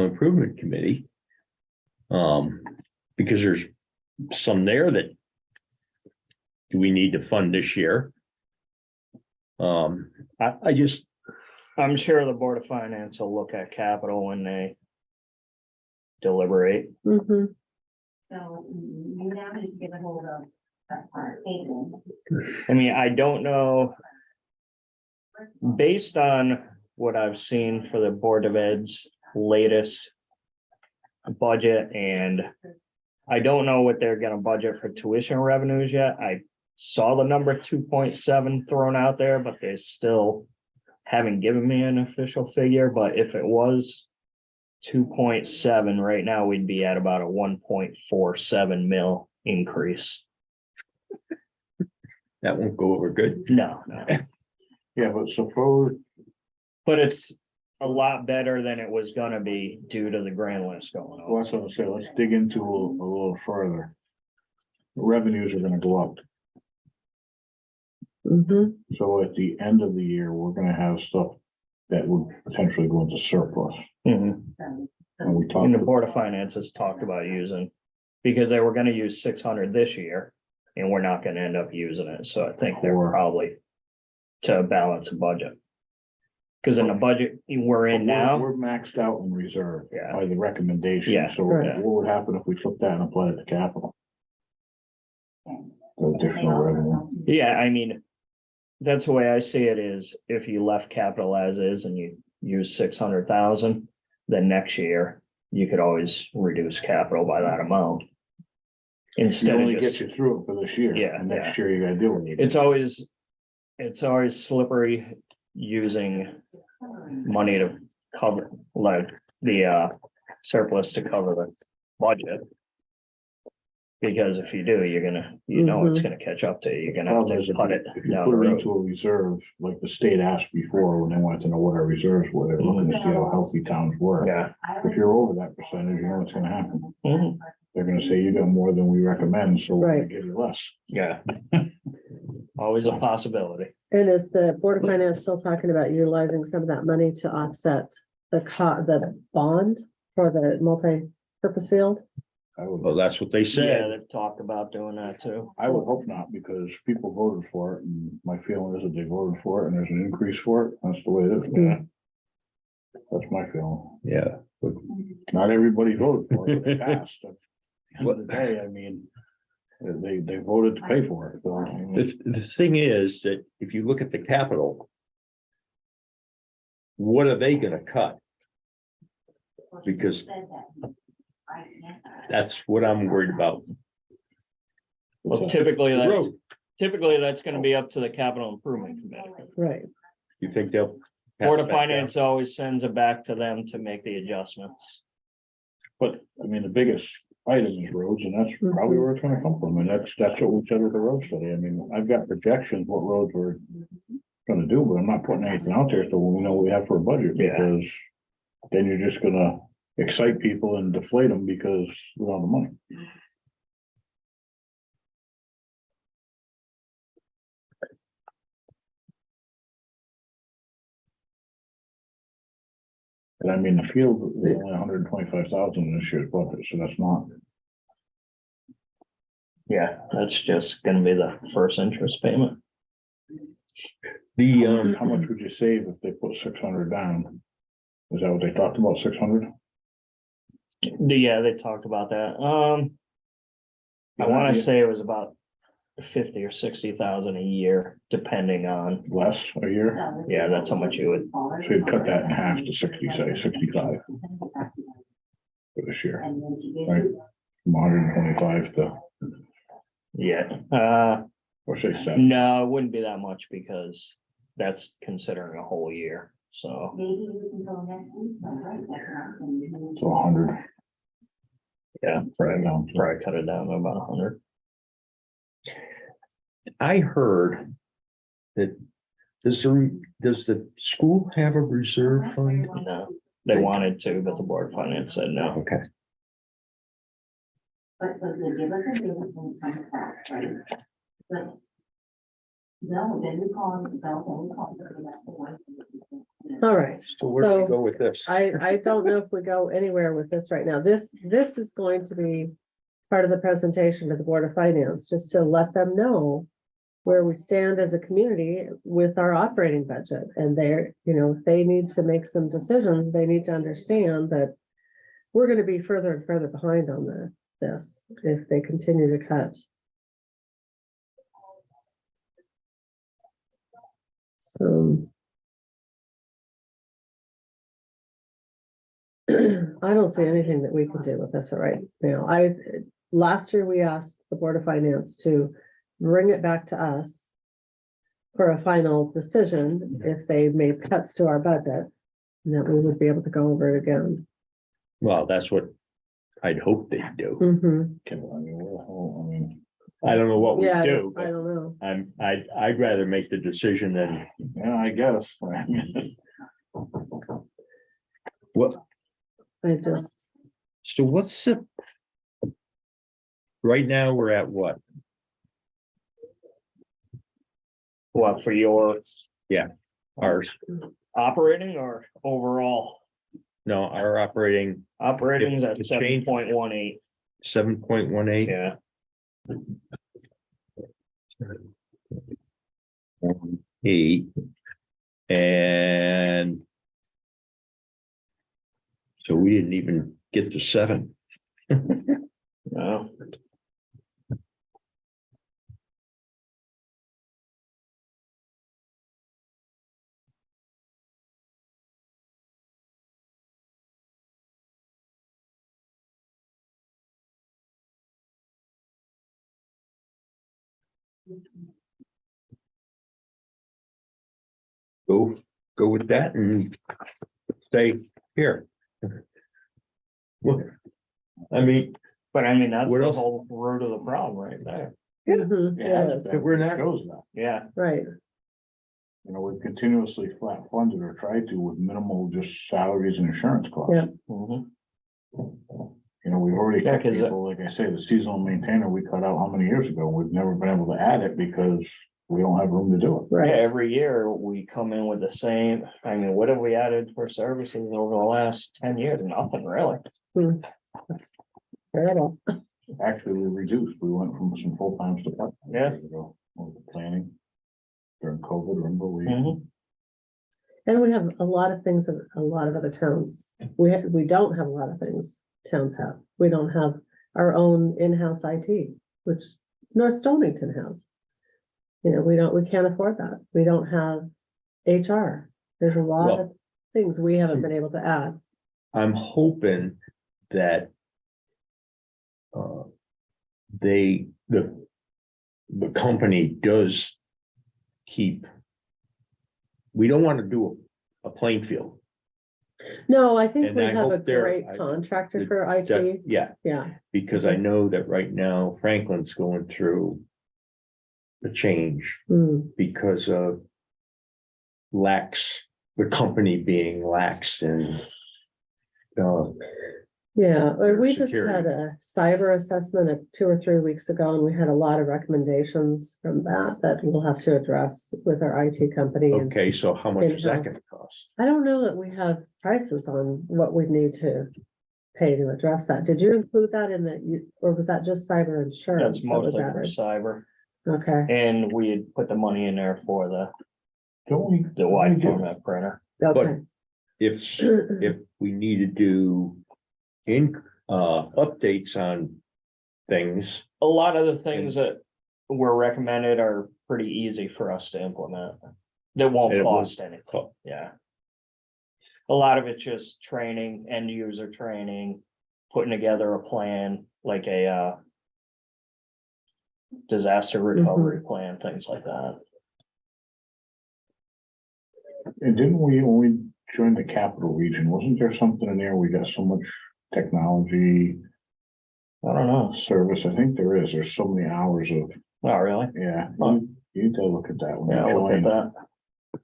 improvement committee. Because there's some there that do we need to fund this year? I just, I'm sure the Board of Finance will look at capital when they deliberate. Mm-hmm. So you now need to get a hold of that part. I mean, I don't know. Based on what I've seen for the Board of Ed's latest budget, and I don't know what they're gonna budget for tuition revenues yet. I saw the number 2.7 thrown out there, but they still haven't given me an official figure. But if it was 2.7, right now we'd be at about a 1.47 mil increase. that won't go over good. No, Yeah, but suppose, but it's a lot better than it was gonna be due to the grand list going well, on. that's what I'm saying, let's dig into a little further. Revenues are gonna go up, Mm-hmm. so at the end of the year, we're gonna have stuff that would potentially go into surplus. Mhm. And we And talked, the Board of Finance has talked about using, because they were gonna use 600 this year, and we're not gonna end up using it, so I think they're Or- probably to balance the budget. Cause in the budget we're in now, we're maxed out in reserve Yeah. by the recommendation, Yeah. so Right. what would happen if we took that and applied it to capital? The additional revenue. yeah, I mean. That's the way I see it is, if you left capital as is and you use 600,000, then next year you could always reduce capital by that amount. It Instead only of gets just, you through it for this year. Yeah, And next year you gotta deal with it. it's always, it's always slippery using money to cover, like, the surplus to cover the budget. Because if you do, you're gonna, it's gonna catch up to you, you're gonna have Problem is, to cut it if you down put the it road. into a reserve, like the state asked before, when they wanted to know what our reserves were, they're looking to see how healthy towns were. Yeah. If you're over that percentage, you know what's gonna happen. Mhm. They're gonna say you got more than we recommend, so we're gonna Right. give you less. Yeah. Always a possibility. And is the Board of Finance still talking about utilizing some of that money to offset the bond for the multi-purpose field? Well, that's what they Yeah, said. they've talked about doing that too. I would hope not, because people voted for it, and my feeling is that they voted for it, and there's an increase for it, that's the way it is. Yeah. That's my feeling. Yeah. Not everybody voted for it, but it passed. At the end of the day, I mean, they voted to pay for it, so. I mean, The thing is that if you look at the capital, what are they gonna cut? Because that's what I'm worried about. Well, typically The that's, road. gonna be up to the capital improvement committee. Right. You think they'll? Board of Finance always sends it back to them to make the adjustments. But, I mean, the biggest item is roads, and that's probably where it's gonna come from, and that's what we said with the road study. I mean, I've got projections what roads we're gonna do, but I'm not putting anything out there till we know what we have for a budget, Yeah. because then you're just gonna excite people and deflate them because we don't have the money. And I mean, the field is only 125,000 in this year's budget, so that's not. Yeah, that's just gonna be the first interest payment. The, How much would you save if they put 600 down? Is that what they talked about, 600? Yeah, they talked about that. I wanna say it was about 50 or 60,000 a year, depending on, Less a year? yeah, that's how much you would, So you'd cut that in half to 60, say 65 for this year, right? From 125 to, yeah, or say 7, no, it wouldn't be that much because that's considering a whole year, so. so 100. Yeah, Right now. probably cut it down to about 100. I heard that, does the school have a reserve fund? No, they wanted to, but the Board of Finance said no. Okay, But so they give us a bill and come back, right? But. No, then we call, then we call. That's the one. All right. so where do we So- go with this? I don't know if we go anywhere with this right now. This is going to be part of the presentation to the Board of Finance, just to let them know where we stand as a community with our operating budget. And they're, if they need to make some decisions, they need to understand that we're gonna be further and further behind on this if they continue to cut. So I don't see anything that we can do with this right now. Last year we asked the Board of Finance to bring it back to us for a final decision if they made cuts to our budget, that we would be able to go over it again. Well, that's what I'd hope they do. Mhm. I mean, I mean, I don't know what we Yeah, do, I but don't know. I'd rather make the decision than, yeah, I guess. what, so what's the? Right now, we're at what? What, for your Ours, operating or overall? no, our operating Operating is at It's changed. 7.18, 7.18. yeah. Eight. And. So we didn't even get to 7. No. go with that and say, here. Well, I mean, But I mean, that's What the else? whole root of the problem right there. Yeah. Mhm, It has yes, been, We're it not- shows that. Yeah, right, You know, we've continuously flat funded or tried to with minimal just salaries and insurance costs. Yeah. mhm. You know, we've already Yeah, cut 'cause people, like I say, the seasonal maintainer, we cut out how many years ago? We've never been able to add it because we don't have room to do it. Yeah, right. every year we come in with the same, I mean, what have we added for services over the last 10 years? Nothing really. Hmm. Terrible. Actually, we reduced, we went from some full-time to part. Yeah. Planning during COVID, remember we. Mhm. And we have a lot of things that a lot of other towns, we don't have a lot of things towns have. We don't have our own in-house IT, which North Stonington has. You know, we can't afford that. We don't have HR. There's a lot of things we haven't been able to add. I'm hoping that the company does keep. We don't want to do a plain field. No, I think And we I have a hope they're- great contractor for IT. Yeah, Yeah, because I know that right now Franklin's going through the change Mm, because of the company being lax and yeah, we just Security. had a cyber assessment 2 or 3 weeks ago, and we had a lot of recommendations from that we'll have to address with our IT company. And okay, so how much is that In-house. gonna cost? I don't know that we have prices on what we need to pay to address that. Did you include that in or was that just cyber insurance? That's that was mostly for added? cyber, Okay, and we had put the money in there for Don't we? the wide format printer. okay. If we need to do updates on things, A lot of the things that were recommended are pretty easy for us to implement. That won't It won't cost anything, yeah. A lot of it's just training, end user training, putting together a plan, like a disaster recovery plan, things like that. And didn't we, when we joined the capital region, wasn't there something in there? We got so much technology I don't know, service. I think there is. There's so many hours of, not really. yeah. Huh. You need to look at that when Yeah, you I'll look at join. that,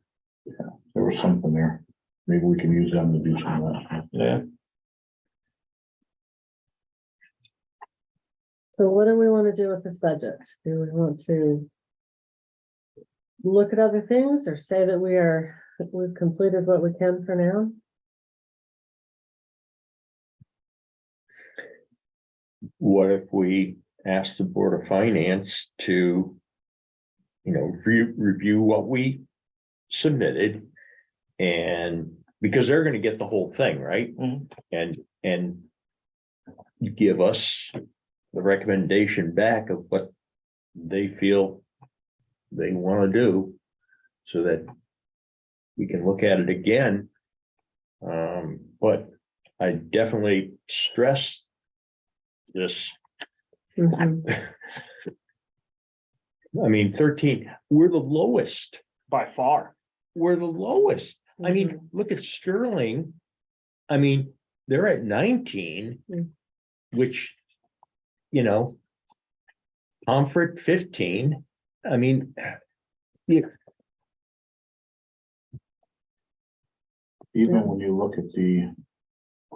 There was something there. Maybe we can use them to do some of that. yeah. So what do we want to do with this budget? Do we want to look at other things or say that we've completed what we can for now? what if we ask the Board of Finance to, review what we submitted? And because they're gonna get the whole thing, right? Mhm. And give us the recommendation back of what they feel they want to do, so that we can look at it again. But I definitely stress this. Mhm. I mean, 13, we're the lowest. By far, We're the lowest. I mean, look at Sterling. I mean, they're at 19, Mm. which, Pomfret 15. I mean, Even when you look at the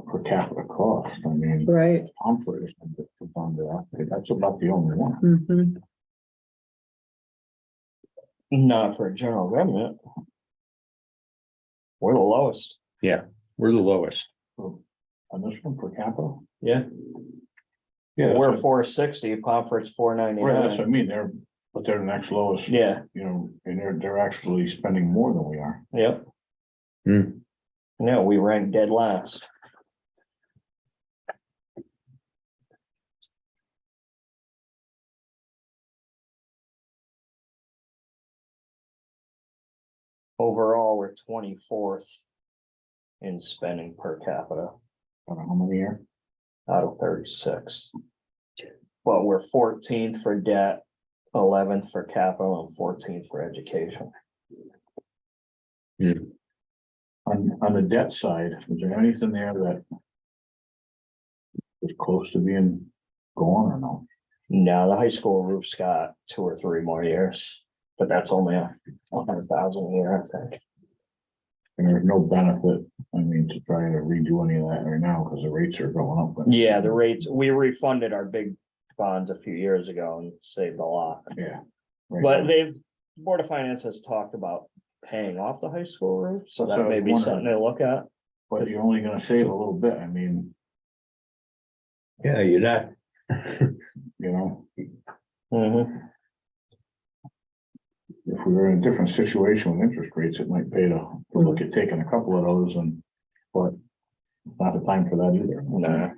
per capita cost, I mean, Right. Pomfret is on there. That's about the only one. Mhm. not for general government. We're the lowest, we're the lowest. On this one per capita? yeah, Yeah. we're that's 460, Pomfret's what- Right, that's what 499, I mean. They're the next lowest. yeah, And they're actually spending more than we are. yep. Hmm. No, we ranked dead last. Overall, we're 24th in spending per capita I don't know how many are. out of 36. But we're 14th for debt, 11th for capital, and 14th for education. On the debt side, is there anything there that is close to being gone or no? No, the high school roof's got 2 or 3 more years, but that's only 100,000 a year, I think. And there's no benefit, I mean, to try to redo any of that right now, because the rates are going up. Yeah, the rates, we refunded our big bonds a few years ago and saved a lot. Yeah. Right. But Board of Finance has talked about paying off the high school roof, so That's what that I may was be wondering. something to look at. But you're only gonna save a little bit, I mean, Yeah, you're not. you know, Mhm. if we were in a different situation with interest rates, it might pay to look at taking a couple of those but it's not the time for that either. No.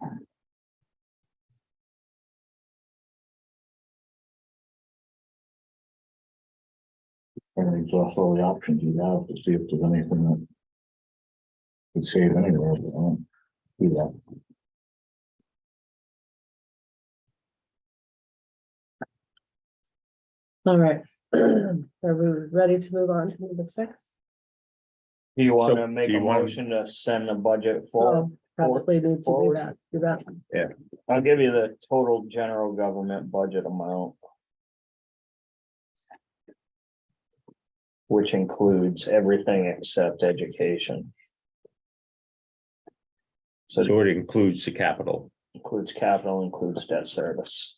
And exhaust all the options you have to see if there's anything that could save anywhere, but I don't do that. All right. Are we ready to move on to number 6? Do you So, wanna make do a you want- motion to send the budget forward? Oh, probably need to do forward. that. Do that. I'll give you the total general government budget amount. Which includes everything except education. So So it includes the capital. includes capital, includes debt service.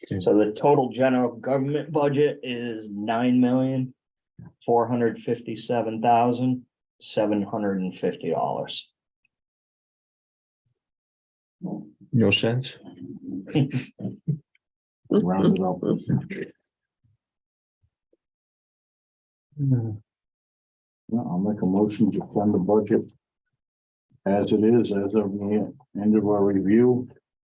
Okay. So the total general government budget is $9,457,750. No sense? Round it up. Yeah, I'll make a motion to fund the budget as it is, as of the end of our review,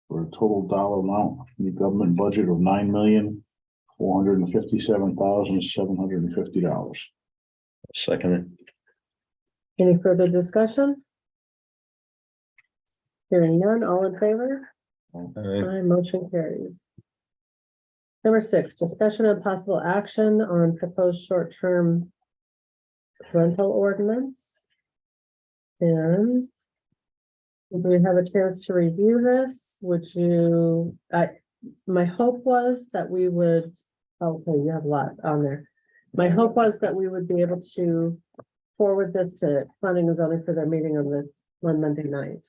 for a total dollar amount, the government budget of $9,457,750. Second. Any further discussion? Hearing none, all in favor? Aye, motion carries. Number 6, discussion of possible action on proposed short-term rental ordinance. And if we have a chance to review this, my hope was that we would, okay, you have a lot on there. My hope was that we would be able to forward this to planning and zoning for their meeting on Monday night.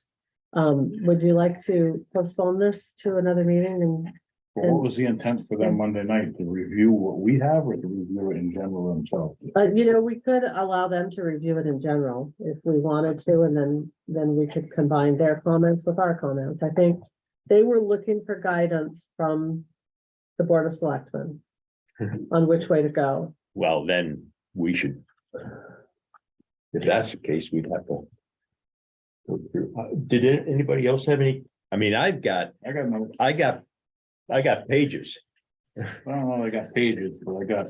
Would you like to postpone this to another meeting and What was the intent for them Monday night? To review what we have or to review it in general themselves? we could allow them to review it in general if we wanted to, and then we could combine their comments with our comments. I think they were looking for guidance from the Board of Selectmen on which way to go. Well, then we should. If that's the case, we'd have to. Go through. Did anybody else have any? I mean, I got no, I got pages. I don't know, I got pages, but I got.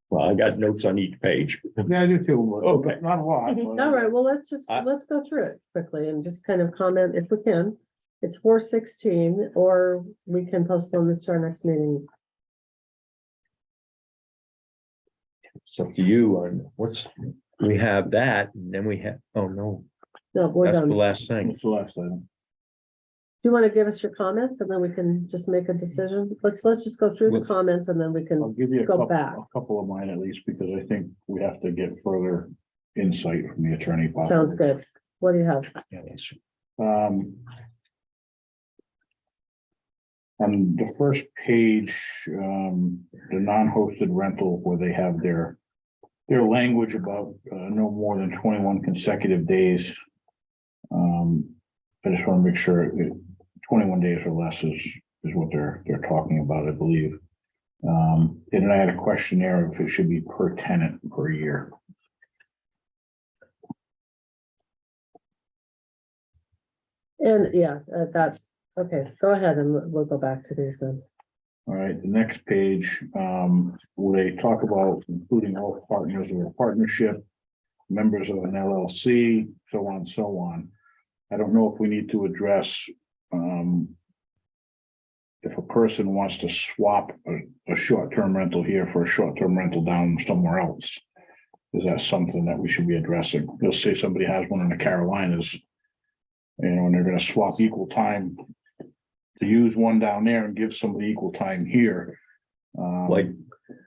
Well, I got notes on each page. Yeah, I do too. But Okay. not a lot. but- All right, well, let's I- go through it quickly and just kind of comment if we can. It's 4:16, or we can postpone this to our next meeting. It's up to you on we have that, and then we have, oh no, No, we're that's done. the Do last thing. What's the last item? you want to give us your comments and then we can just make a decision? Let's just go through the Well- comments and then we I'll can, give you Go back. a couple of mine at least, because I think we have to get further insight from the attorney. sounds possibly. good. What do you have? Yeah, that's- On the first page, the non-hosted rental where they have their language about no more than 21 consecutive days. I just want to make sure 21 days or less is what they're talking about, I believe. And then I had a question there if it should be per tenant per year. And yeah, okay, go ahead and we'll go back to these then. All right, the next page, where they talk about including all partners of a partnership, members of an LLC, so on and so on. I don't know if we need to address, if a person wants to swap a short-term rental here for a short-term rental down somewhere else, is that something that we should be addressing? Let's say somebody has one in the Carolinas, and they're gonna swap equal time to use one down there and give somebody equal time here. Like-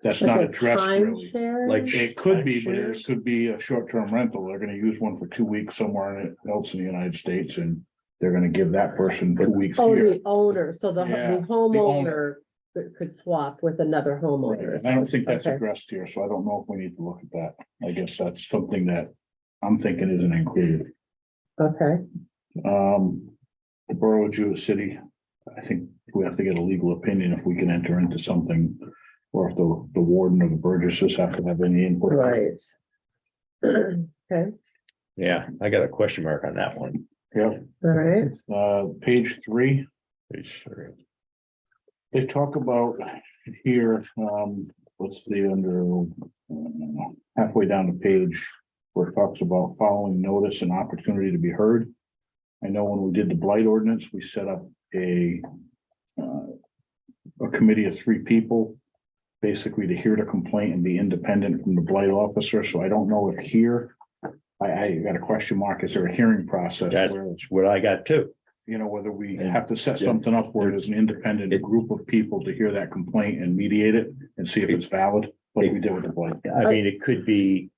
That's Like not a addressed really. timeshare? Like- It could be, but Timeshares? it could be a short-term rental. They're gonna use one for 2 weeks somewhere else in the United States, and they're gonna give that person 2 weeks Oh, here. the owner, so the Yeah, homeowner could swap with another Right, homeowner. and I don't think that's Okay. addressed here, so I don't know if we need to look at that. I guess that's something that I'm thinking isn't included. Okay, The Borough of Jewett City, I think we have to get a legal opinion if we can enter into something, or if the warden or the Burgesses have to have any input. right. Okay, Yeah, I got a question mark on that one. Yeah, all right, page 3, Page 3. they talk about here, what's the under, halfway down the page, where it talks about following notice and opportunity to be heard. I know when we did the blight ordinance, we set up a committee of 3 people, basically to hear the complaint and be independent from the blight officer. So I don't know if here, I got a question mark. Is there a hearing process? That's where, what I got too. you know, whether we And- have to set something up where there's an independent group of people to hear that complaint and mediate it and see if it's valid, like we did with the blight. I mean, it could be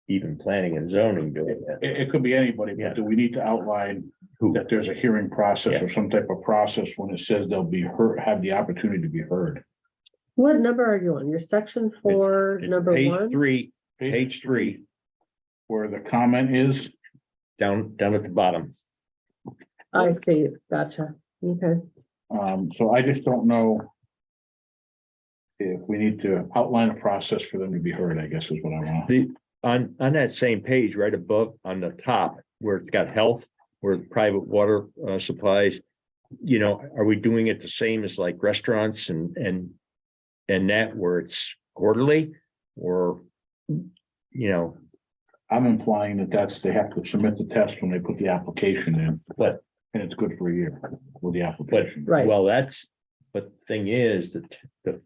even planning and zoning doing that. It could be anybody, Yeah. but do we need to outline Who, that there's a hearing process Yeah. or some type of process when it says they'll be heard, have the opportunity to be heard? what number are you on? Your section 4, it's number page 1? 3, page 3, Where the comment is, down at the bottom. I see, gotcha, okay. so I just don't know if we need to outline a process for them to be heard, I guess is what I want. On that same page, right above on the top, where it's got health, where private water supplies. You know, are we doing it the same as like restaurants and that where it's quarterly? Or, you know, I'm implying that they have to submit the test when they put the application in, but and it's good for a year with the application. Right. well, but the thing is that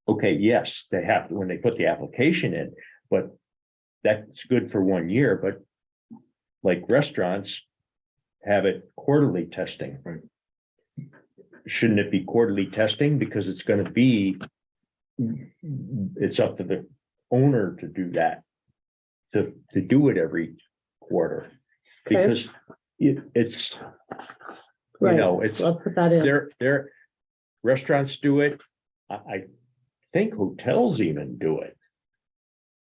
okay, yes, they have, when they put the application in, but that's good for 1 year, but like restaurants have it quarterly testing. Right. Shouldn't it be quarterly testing? Because it's gonna be, it's up to the owner to do that. To do it every quarter. Okay. Because it's, you Right, know, it's, so I'll put that in. their restaurants do it. I think hotels even do it.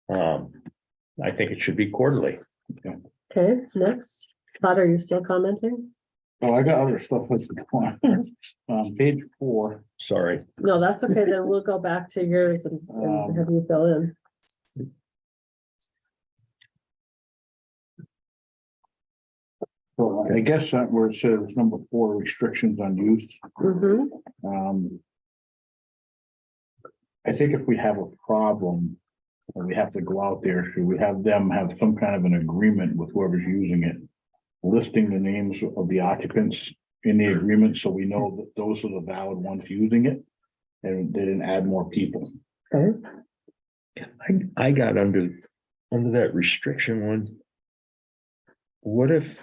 I think it should be quarterly. Okay, next. Todd, are you still commenting? Oh, I got other stuff that's page 4. Sorry. No, that's okay, then we'll go back to yours and have you fill in. So I guess that where it says number 4, restrictions on use. Mm-hmm, I think if we have a problem, and we have to go out there, should we have them have some kind of an agreement with whoever's using it? Listing the names of the occupants in the agreement, so we know that those are the valid ones using it. And they didn't add more people. okay, I got under that restriction one. What if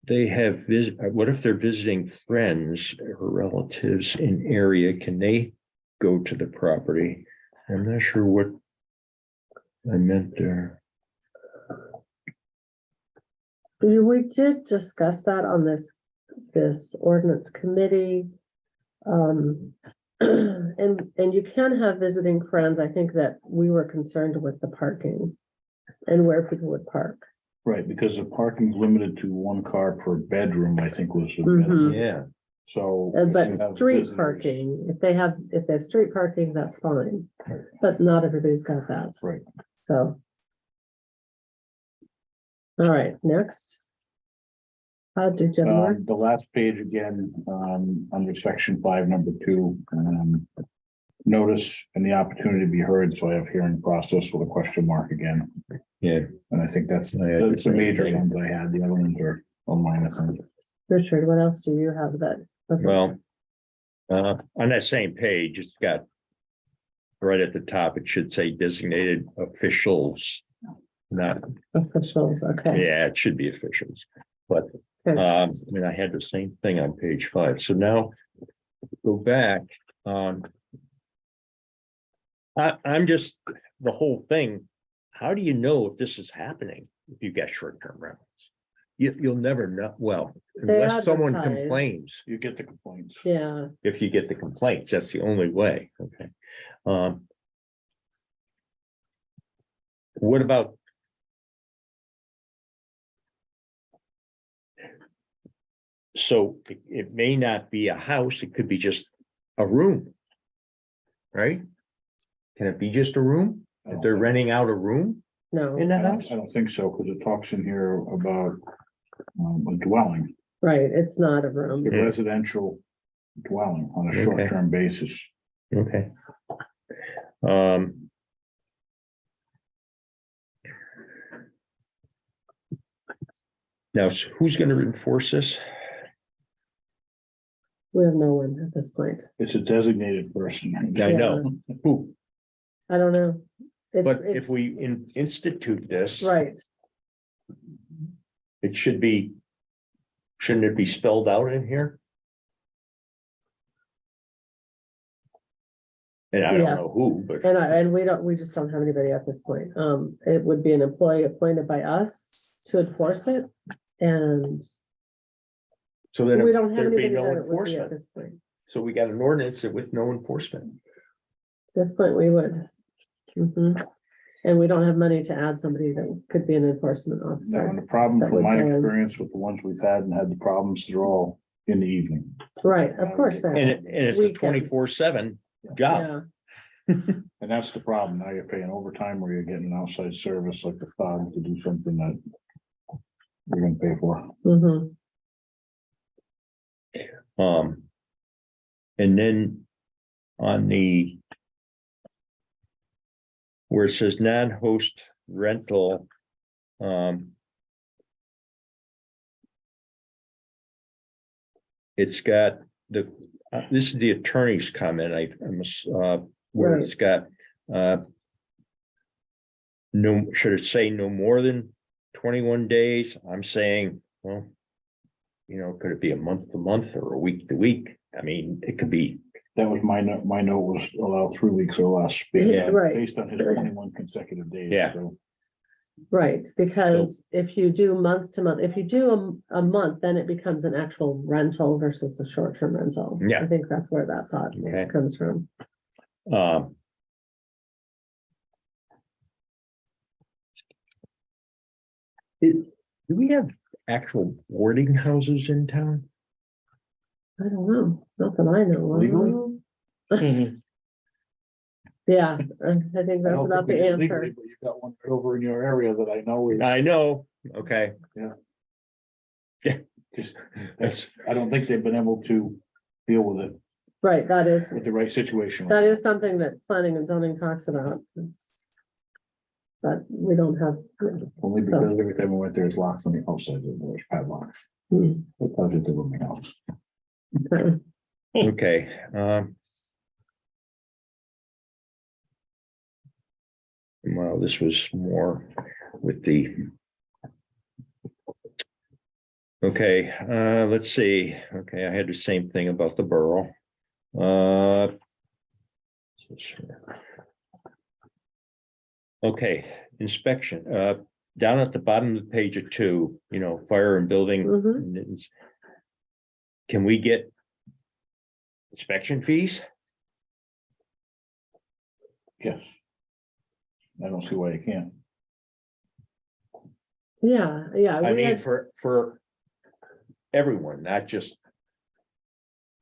they have what if they're visiting friends or relatives in area? Can they go to the property? I'm not sure what I meant there. we did discuss that on this ordinance committee. And you can have visiting friends. I think that we were concerned with the parking and where people would park. Right, because the parking's limited to 1 car per bedroom, I think was. the Mhm. Yeah, So. if But you have street visitors- parking, if they have street parking, that's fine, but not everybody's got that. Right. So. All right, next. Do you have more? The last page again, under section 5, number 2, notice and the opportunity to be heard, so I have hearing process with a question mark again. yeah. And I think that's I had the the same major thing. ones I had, the other ones are minor things. Richard, what else do you have that? doesn't- Well, on that same page, it's got right at the top, it should say designated officials, not, Officials, okay. yeah, it should be officials. But, Okay. I mean, I had the same thing on page 5. So now go back, I'm just, the whole thing, how do you know if this is happening if you've got short-term rentals? You'll never know, well, They unless someone advertise. complains, You get the complaints. Yeah, if you get the complaints, that's the only way, okay? What about? So it may not be a house, it could be just a room. Right? Can it be just a room? If they're renting out a room no, in the house? I don't think so, because it talks in here about a dwelling, right, it's not a room. a residential dwelling on a Okay. short-term basis. Okay. Now, who's gonna enforce this? We have no one at this point. It's a designated person. I know, who, I don't know. It's- but it's- if we institute this. Right, It should be. Shouldn't it be spelled out in here? And I don't know Yes. who, but and we just don't have anybody at this point. It would be an employee appointed by us to enforce it. And so then we don't have there'd be anybody no that it would be at enforcement. this point. So we got an ordinance with no enforcement. At this point, we would. Mhm. And we don't have money to add somebody that could be an enforcement No, officer. and the problem That from would my go in. experience with the ones we've had and had the problems, they're all in the evening. Right, of course. they are. And it's a Weekends. 24/7 job. Yeah, And that's the problem. Now you're paying overtime or you're getting an outside service like the FOG to do something that you're gonna pay for. mhm. And then on the where it says non-host rental, it's got this is the attorney's comment, where it's got, no, should it say no more than 21 days? I'm saying, well, could it be a month to month or a week to week? I mean, it could be, That was my note. My note was allow 3 weeks or less. Yeah, right. Based on his 21 consecutive days. Yeah. So Right, because if you do month to month, if you do a month, then it becomes an actual rental versus a short-term rental. Yeah. I think that's where that thought Okay. comes from. Do we have actual boarding houses in town? I don't know, not that I know. of. Legally? Mhm. Yeah, I think I that's don't about think the we do legally, answer. but you've got one right over in your area that I know is I know, okay. just, I don't think they've been able to deal with it Right, that is with the right situation. something that planning and zoning talks about. But we don't have. Only because every time we went, there's locks on the outside, there's padlocks. Hmm. It tells you to room the house. Okay. Okay, well, this was more with the. Okay, let's see. Okay, I had the same thing about the borough. Okay, inspection, down at the bottom of the page of 2, fire and building. Mhm. Can we get inspection fees? Yes. I don't see why you can't. Yeah, I we mean, had. for everyone, not just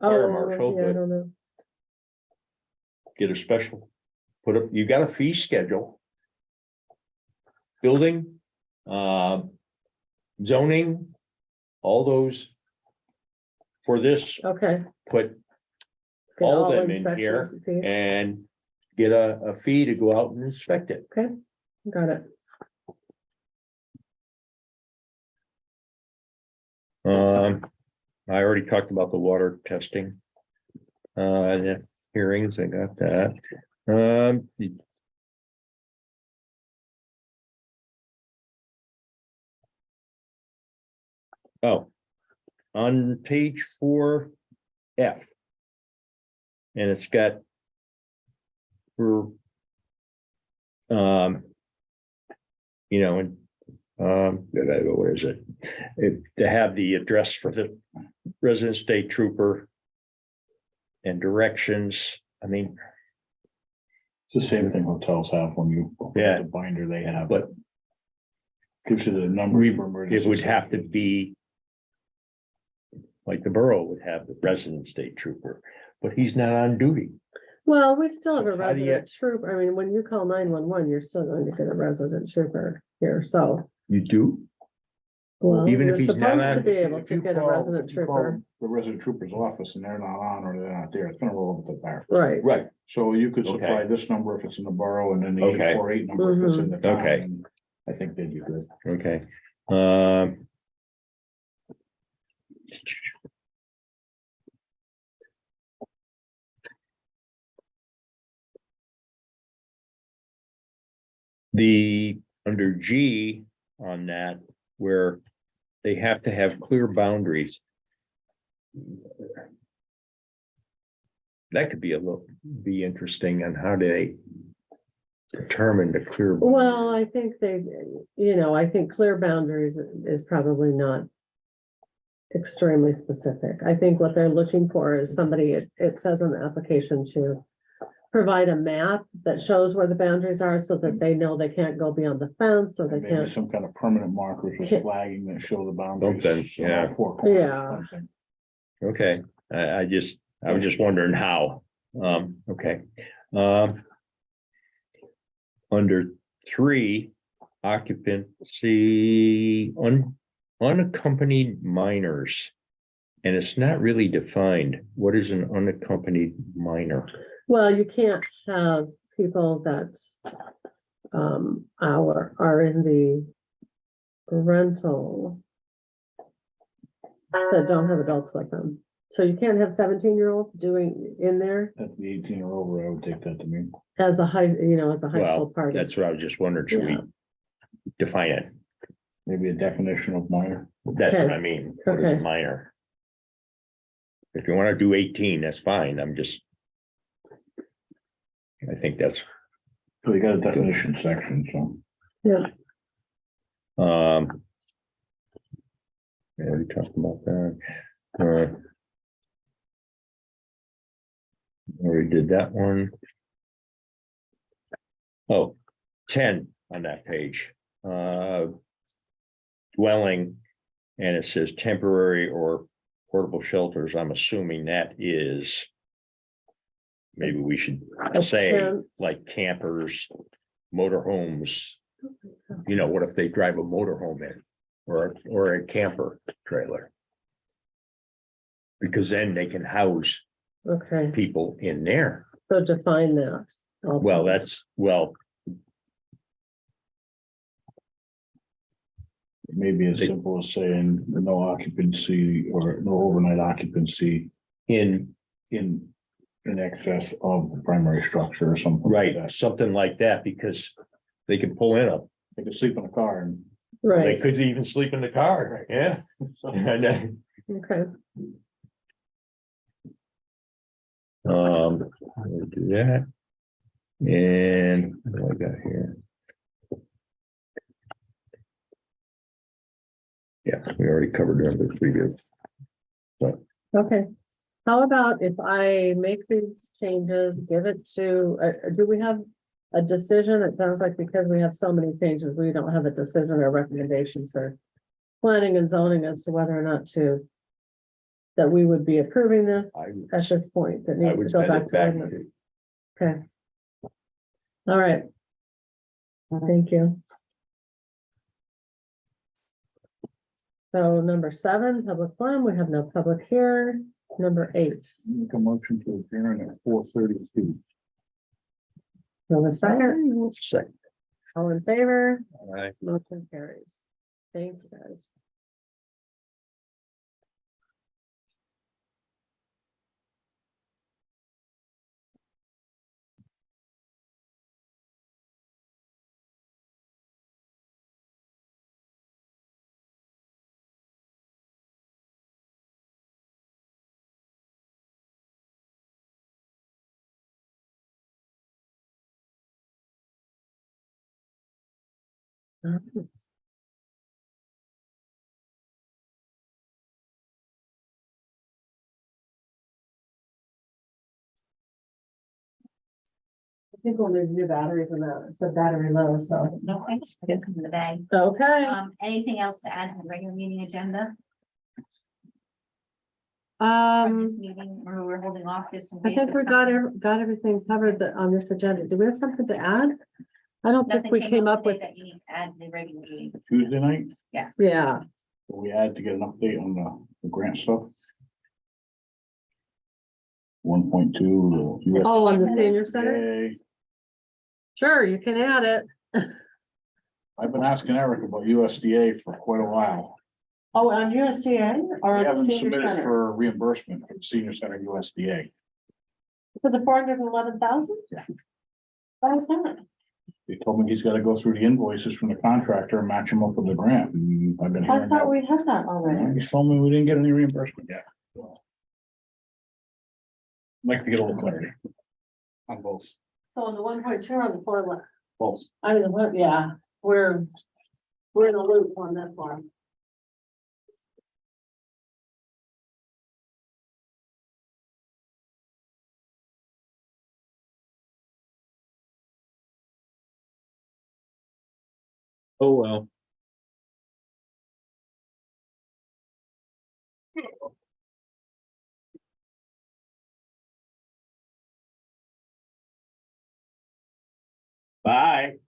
fire Oh, marshal, yeah, I but- don't know. get a special, you got a fee schedule. Building, zoning, all those. For this, Okay. put Okay, all of them in inspection here fees. and get a fee to go out and inspect it. Okay, got it. I already talked about the water testing. The hearings, I got that. Oh, on page 4F. And it's got for you know, and what is it? To have the address for the resident state trooper and directions. I mean, It's the same thing hotels have when you. Yeah. The binder they have. But Gives you the numbers for emergency. it would have to be like the borough would have the resident state trooper, but he's not on duty. Well, we still have So a how do you- resident trooper. I mean, when you call 911, you're still going to get a resident trooper here, so. You do? Well, Even if you're he's not supposed to on- be able If to you get a call- resident if you call trooper, The resident trooper's office and they're not on or they're not there, it's gonna roll over to the fire. right? Right. So you could supply Okay. this number if it's in the borough and then the Okay. 848 number if it's in the town. Okay. and I think they'd be good. Okay. The, under G on that, where they have to have clear boundaries. That could be be interesting on how they determine the clear. Well, I think I think clear boundaries is probably not extremely specific. I think what they're looking for is somebody, it says in the application to provide a map that shows where the boundaries are so that they know they can't go beyond the fence or they Maybe can't. some kind of permanent markers with Yeah. flagging that show the boundaries. Something, yeah. on all four corners or Yeah. something. Okay, I was just wondering how, okay. Under 3, occupancy, unaccompanied minors. And it's not really defined. What is an unaccompanied minor? Well, you can't have people that are in the rental that don't have adults with them. So you can't have 17-year-olds doing in there At the 18 or over, I would take that to mean. as a high school Well, party. that's what I was just wondering, should we Yeah. define it? Maybe a definition of minor. That's what Okay. I mean, what is a Okay. minor? If you want to do 18, that's fine, I think that's, So you got a definition section, so. Yeah, yeah, we talked about that. We did that one. Oh, 10 on that page. Dwelling, and it says temporary or portable shelters. I'm assuming that is. Maybe we should say tent. like campers, motorhomes. You know, what if they drive a motorhome in or a camper trailer? Because then they can house okay, people in there. so define that. also. Maybe as They- simple as saying no occupancy or no overnight occupancy In, in excess of the primary structure or something. like right, that. something like that, because they could pull in They could sleep in a car and. they Right, could even sleep in the car, yeah. And then, okay, we'll do that. And what do I got here? Yeah, we already covered number 3 good. okay. How about if I make these changes, give it to, do we have a decision? It sounds like because we have so many changes, we don't have a decision or recommendation for planning and zoning as to whether or not that we would be approving this I would- at this point. It I needs would to go send back it to back ordinance. to, Okay. All right. Thank you. So number 7, public forum, we have no public here. Number 8, Make a motion to adjourn at 4:32. no one second, second. all in favor, All right. motion carries. Thank you, guys. I think we'll need new batteries in that, it's a battery low, so. No, I just put it in the bag. Okay. Anything else to add to the regular meeting agenda for this meeting, or we're holding off just in I case? think we there's got, something- got everything covered on this agenda. Do we have something to add? I don't think Nothing we came up today with, that you need to add to the regular meeting. Tuesday night, yeah, we had to get an update on the grant stuff. 1.2. oh, on the senior center? Sure, you can add it. I've been asking Eric about USDA for quite a while. Oh, on USDA or We on the haven't senior submitted center? for reimbursement for the senior center USDA. For the 411,000? Yeah. What was that? They told me he's gotta go through the invoices from the contractor and match them up with the grant, and I've been I hearing thought that. we had that already. He told me we didn't get any reimbursement yet. So, I'd like to get a little clarity on both, So on the 1.2 or on the 411? both. I mean, yeah, we're in the loop on that one. Oh, well. Bye.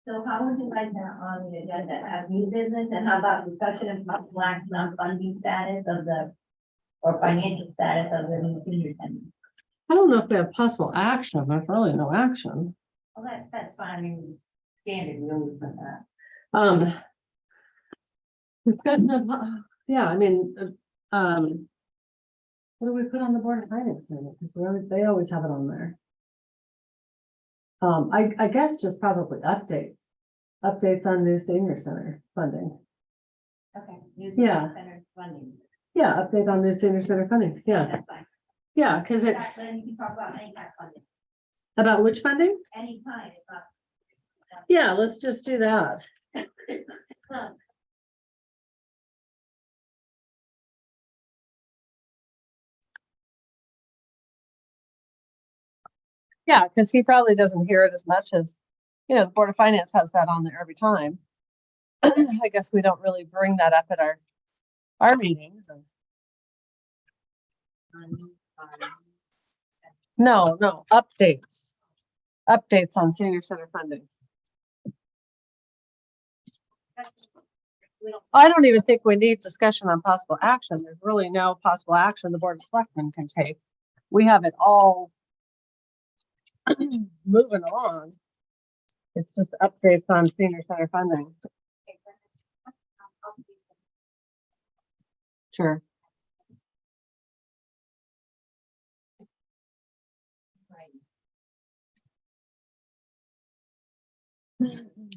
So how would you like that on the agenda, have new business, and how about discussion of possible action on funding status of the, or financial status of the new senior center? I don't know if we have possible action, there's really no action. Well, that's fine, I mean, standard, we always put that. Discussion of, yeah, I mean, what do we put on the board of finance? Because they always have it on there. I guess just probably updates on new senior center funding. Okay. New Yeah. senior center funding, Yeah, update on new senior center funding, yeah, that's fine. yeah, because it, Then you can talk about any kind of funding, about which funding? any kind, it's not. Yeah, let's just do that. Huh. Yeah, because he probably doesn't hear it as much as, the Board of Finance has that on there every time. I guess we don't really bring that up at our meetings. No, updates. Updates on senior center funding. I don't even think we need discussion on possible action. There's really no possible action the Board of Selectmen can take. We have it all moving along. It's just updates on senior center funding. Sure. Right.